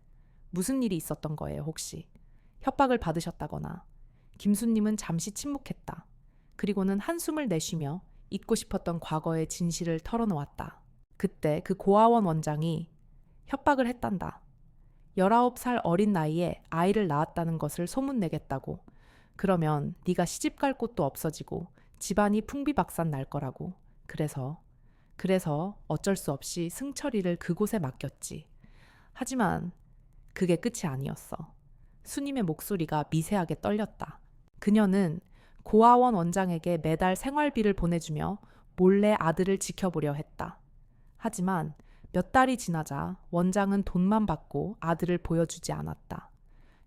무슨 일이 있었던 거예요, 혹시? 협박을 받으셨다거나. 김수님은 잠시 침묵했다. 그리고는 한숨을 내쉬며 잊고 싶었던 과거의 진실을 털어놓았다. 그때 그 고아원 원장이 협박을 했단다. 19살 어린 나이에 아이를 낳았다는 것을 소문내겠다고. 그러면 네가 시집갈 곳도 없어지고 집안이 풍비박산 날 거라고. 그래서 어쩔 수 없이 승철이를 그곳에 맡겼지. 하지만 그게 끝이 아니었어. 수님의 목소리가 미세하게 떨렸다. 그녀는 고아원 원장에게 매달 생활비를 보내주며 몰래 아들을 지켜보려 했다. 하지만 몇 달이 지나자 원장은 돈만 받고 아들을 보여주지 않았다.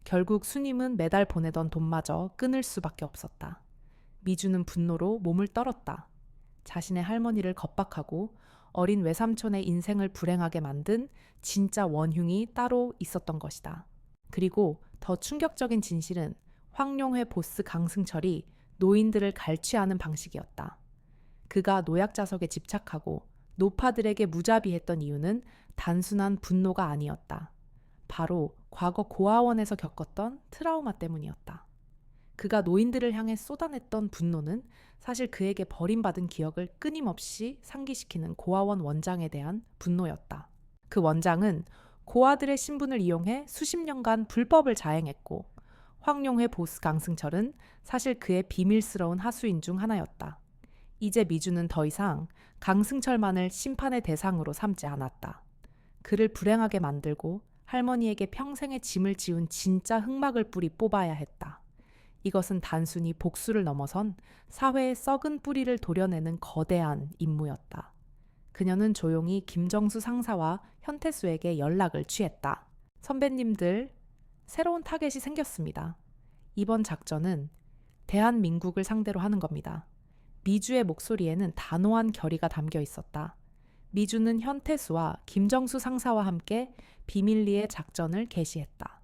결국 수님은 매달 보내던 돈마저 끊을 수밖에 없었다. 미주는 분노로 몸을 떨었다. 자신의 할머니를 겁박하고 어린 외삼촌의 인생을 불행하게 만든 진짜 원흉이 따로 있었던 것이다. 그리고 더 충격적인 진실은 황룡회 보스 강승철이 노인들을 갈취하는 방식이었다. 그가 노약자석에 집착하고 노파들에게 무자비했던 이유는 단순한 분노가 아니었다. 바로 과거 고아원에서 겪었던 트라우마 때문이었다. 그가 노인들을 향해 쏟아냈던 분노는 사실 그에게 버림받은 기억을 끊임없이 상기시키는 고아원 원장에 대한 분노였다. 그 원장은 고아들의 신분을 이용해 수십 년간 불법을 자행했고 황룡회 보스 강승철은 사실 그의 비밀스러운 하수인 중 하나였다. 이제 미주는 더 이상 강승철만을 심판의 대상으로 삼지 않았다. 그를 불행하게 만들고 할머니에게 평생의 짐을 지운 진짜 흑막을 뿌리 뽑아야 했다. 이것은 단순히 복수를 넘어선 사회의 썩은 뿌리를 도려내는 거대한 임무였다. 그녀는 조용히 김정수 상사와 현태수에게 연락을 취했다. 선배님들, 새로운 타겟이 생겼습니다. 이번 작전은 대한민국을 상대로 하는 겁니다. 미주의 목소리에는 단호한 결의가 담겨 있었다. 미주는 현태수와 김정수 상사와 함께 비밀리에 작전을 개시했다.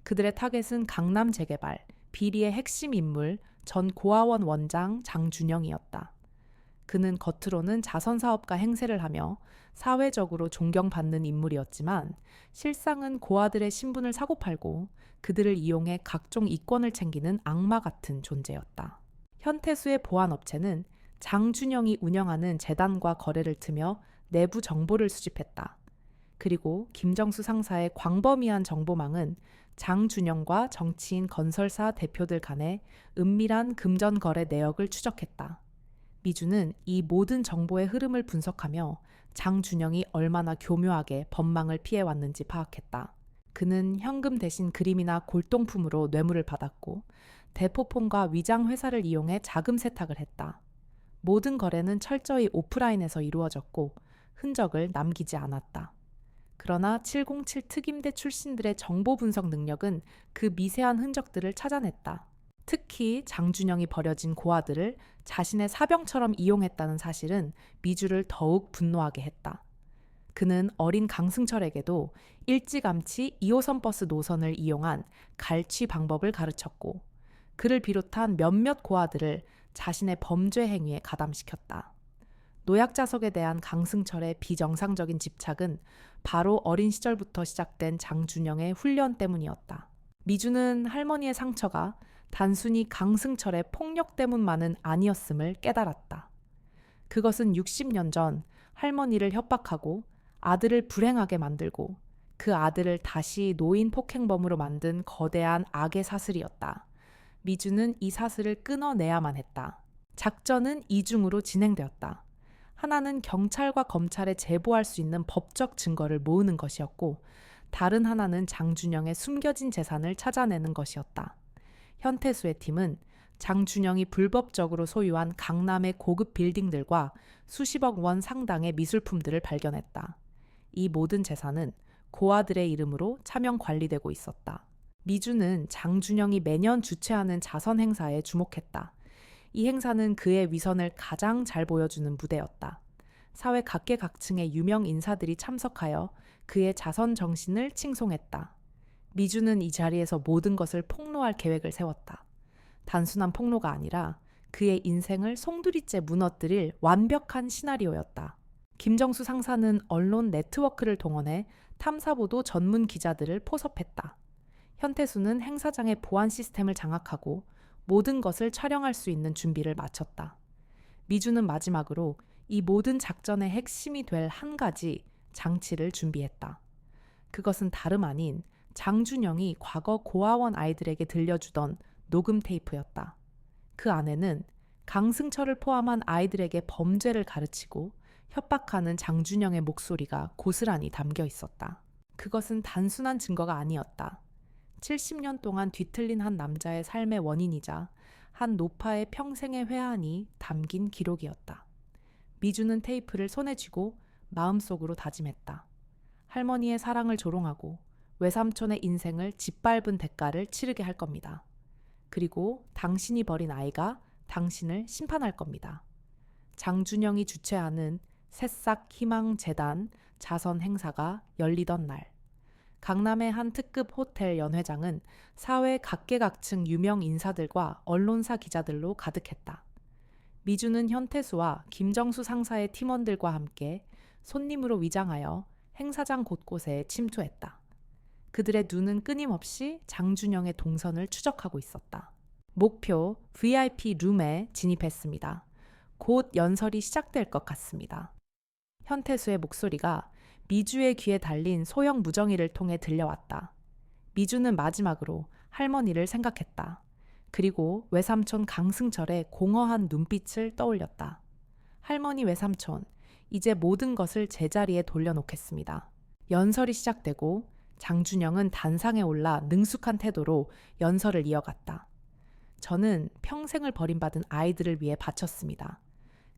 그들의 타겟은 강남 재개발, 비리의 핵심 인물 전 고아원 원장 장준영이었다. 그는 겉으로는 자선사업가 행세를 하며 사회적으로 존경받는 인물이었지만 실상은 고아들의 신분을 사고팔고 그들을 이용해 각종 이권을 챙기는 악마 같은 존재였다. 현태수의 보안업체는 장준영이 운영하는 재단과 거래를 트며 내부 정보를 수집했다. 그리고 김정수 상사의 광범위한 정보망은 장준영과 정치인 건설사 대표들 간의 은밀한 금전 거래 내역을 추적했다. 미주는 이 모든 정보의 흐름을 분석하며 장준영이 얼마나 교묘하게 법망을 피해왔는지 파악했다. 그는 현금 대신 그림이나 골동품으로 뇌물을 받았고 대포폰과 위장 회사를 이용해 자금 세탁을 했다. 모든 거래는 철저히 오프라인에서 이루어졌고 흔적을 남기지 않았다. 그러나 707 특임대 출신들의 정보 분석 능력은 그 미세한 흔적들을 찾아냈다. 특히 장준영이 버려진 고아들을 자신의 사병처럼 이용했다는 사실은 미주를 더욱 분노하게 했다. 그는 어린 강승철에게도 일찌감치 2호선 버스 노선을 이용한 갈취 방법을 가르쳤고 그를 비롯한 몇몇 고아들을 자신의 범죄 행위에 가담시켰다. 노약자석에 대한 강승철의 비정상적인 집착은 바로 어린 시절부터 시작된 장준영의 훈련 때문이었다. 미주는 할머니의 상처가 단순히 강승철의 폭력 때문만은 아니었음을 깨달았다. 그것은 60년 전 할머니를 협박하고 아들을 불행하게 만들고 그 아들을 다시 노인 폭행범으로 만든 거대한 악의 사슬이었다. 미주는 이 사슬을 끊어내야만 했다. 작전은 이중으로 진행되었다. 하나는 경찰과 검찰에 제보할 수 있는 법적 증거를 모으는 것이었고 다른 하나는 장준영의 숨겨진 재산을 찾아내는 것이었다. 현태수의 팀은 장준영이 불법적으로 소유한 강남의 고급 빌딩들과 수십억 원 상당의 미술품들을 발견했다. 이 모든 재산은 고아들의 이름으로 차명 관리되고 있었다. 미주는 장준영이 매년 주최하는 자선 행사에 주목했다. 이 행사는 그의 위선을 가장 잘 보여주는 무대였다. 사회 각계각층의 유명 인사들이 참석하여 그의 자선 정신을 칭송했다. 미주는 이 자리에서 모든 것을 폭로할 계획을 세웠다. 단순한 폭로가 아니라 그의 인생을 송두리째 무너뜨릴 완벽한 시나리오였다. 김정수 상사는 언론 네트워크를 동원해 탐사보도 전문 기자들을 포섭했다. 현태수는 행사장의 보안 시스템을 장악하고 모든 것을 촬영할 수 있는 준비를 마쳤다. 미주는 마지막으로 이 모든 작전의 핵심이 될 한 가지 장치를 준비했다. 그것은 다름 아닌 장준영이 과거 고아원 아이들에게 들려주던 녹음 테이프였다. 그 안에는 강승철을 포함한 아이들에게 범죄를 가르치고 협박하는 장준영의 목소리가 고스란히 담겨 있었다. 그것은 단순한 증거가 아니었다. 70년 동안 뒤틀린 한 남자의 삶의 원인이자 한 노파의 평생의 회한이 담긴 기록이었다. 미주는 테이프를 손에 쥐고 마음속으로 다짐했다. 할머니의 사랑을 조롱하고 외삼촌의 인생을 짓밟은 대가를 치르게 할 겁니다. 그리고 당신이 버린 아이가 당신을 심판할 겁니다. 장준영이 주최하는 새싹 희망재단 자선 행사가 열리던 날, 강남의 한 특급 호텔 연회장은 사회 각계각층 유명 인사들과 언론사 기자들로 가득했다. 미주는 현태수와 김정수 상사의 팀원들과 함께 손님으로 위장하여 행사장 곳곳에 침투했다. 그들의 눈은 끊임없이 장준영의 동선을 추적하고 있었다. 목표 VIP 룸에 진입했습니다. 곧 연설이 시작될 것 같습니다. 현태수의 목소리가 미주의 귀에 달린 소형 무정이를 통해 들려왔다. 미주는 마지막으로 할머니를 생각했다. 그리고 외삼촌 강승철의 공허한 눈빛을 떠올렸다. 할머니 외삼촌, 이제 모든 것을 제자리에 돌려놓겠습니다. 연설이 시작되고 장준영은 단상에 올라 능숙한 태도로 연설을 이어갔다. 저는 평생을 버림받은 아이들을 위해 바쳤습니다.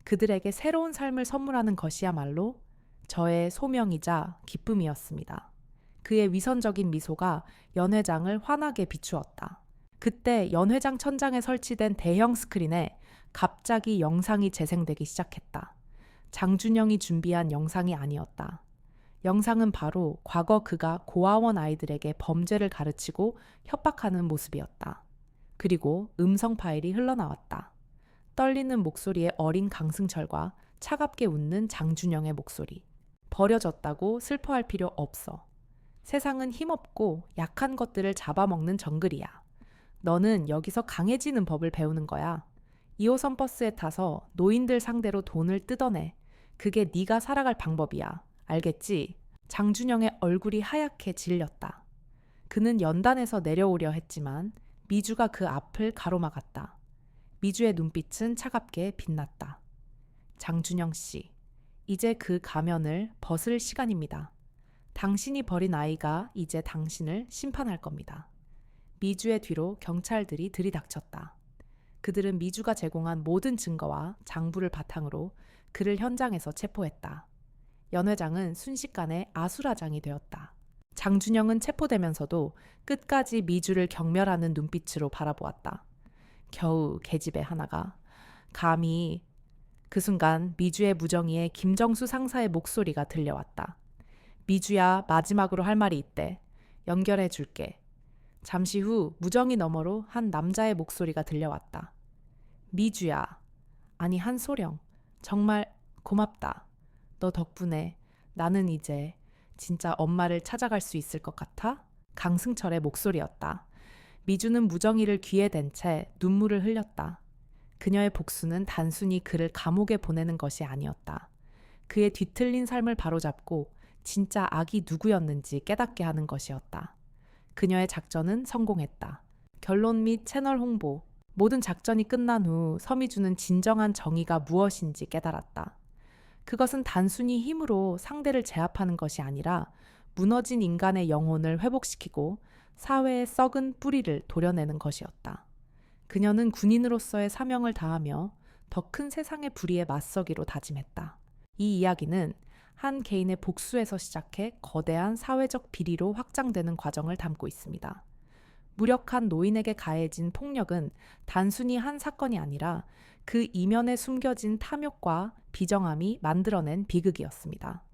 그들에게 새로운 삶을 선물하는 것이야말로 저의 소명이자 기쁨이었습니다. 그의 위선적인 미소가 연회장을 환하게 비추었다. 그때 연회장 천장에 설치된 대형 스크린에 갑자기 영상이 재생되기 시작했다. 장준영이 준비한 영상이 아니었다. 영상은 바로 과거 그가 고아원 아이들에게 범죄를 가르치고 협박하는 모습이었다. 그리고 음성 파일이 흘러나왔다. 떨리는 목소리의 어린 강승철과 차갑게 웃는 장준영의 목소리. 버려졌다고 슬퍼할 필요 없어. 세상은 힘없고 약한 것들을 잡아먹는 정글이야. 너는 여기서 강해지는 법을 배우는 거야. 2호선 버스에 타서 노인들 상대로 돈을 뜯어내. 그게 네가 살아갈 방법이야. 알겠지? 장준영의 얼굴이 하얗게 질렸다. 그는 연단에서 내려오려 했지만 미주가 그 앞을 가로막았다. 미주의 눈빛은 차갑게 빛났다. 장준영 씨, 이제 그 가면을 벗을 시간입니다. 당신이 버린 아이가 이제 당신을 심판할 겁니다. 미주의 뒤로 경찰들이 들이닥쳤다. 그들은 미주가 제공한 모든 증거와 장부를 바탕으로 그를 현장에서 체포했다. 연회장은 순식간에 아수라장이 되었다. 장준영은 체포되면서도 끝까지 미주를 경멸하는 눈빛으로 바라보았다. 겨우 계집애 하나가 감히. 그 순간 미주의 무정이에 김정수 상사의 목소리가 들려왔다. 미주야, 마지막으로 할 말이 있대. 연결해 줄게. 잠시 후 무정이 너머로 한 남자의 목소리가 들려왔다. 미주야. 아니 한소령. 정말 고맙다. 너 덕분에 나는 이제 진짜 엄마를 찾아갈 수 있을 것 같아? 강승철의 목소리였다. 미주는 무정이를 귀에 댄 채 눈물을 흘렸다. 그녀의 복수는 단순히 그를 감옥에 보내는 것이 아니었다. 그의 뒤틀린 삶을 바로잡고 진짜 악이 누구였는지 깨닫게 하는 것이었다. 그녀의 작전은 성공했다. 결론 및 채널 홍보, 모든 작전이 끝난 후 서미주는 진정한 정의가 무엇인지 깨달았다. 그것은 단순히 힘으로 상대를 제압하는 것이 아니라 무너진 인간의 영혼을 회복시키고 사회의 썩은 뿌리를 도려내는 것이었다. 그녀는 군인으로서의 사명을 다하며 더 큰 세상의 불의에 맞서기로 다짐했다. 이 이야기는 한 개인의 복수에서 시작해 거대한 사회적 비리로 확장되는 과정을 담고 있습니다. 무력한 노인에게 가해진 폭력은 단순히 한 사건이 아니라 그 이면에 숨겨진 탐욕과 비정함이 만들어낸 비극이었습니다.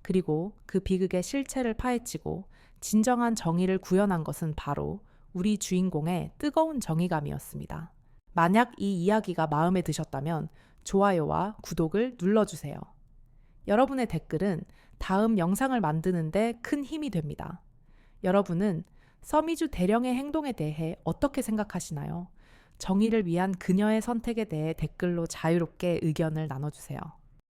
그리고 그 비극의 실체를 파헤치고 진정한 정의를 구현한 것은 바로 우리 주인공의 뜨거운 정의감이었습니다. 만약 이 이야기가 마음에 드셨다면 좋아요와 구독을 눌러주세요. 여러분의 댓글은 다음 영상을 만드는데 큰 힘이 됩니다. 여러분은 서미주 대령의 행동에 대해 어떻게 생각하시나요? 정의를 위한 그녀의 선택에 대해 댓글로 자유롭게 의견을 나눠주세요.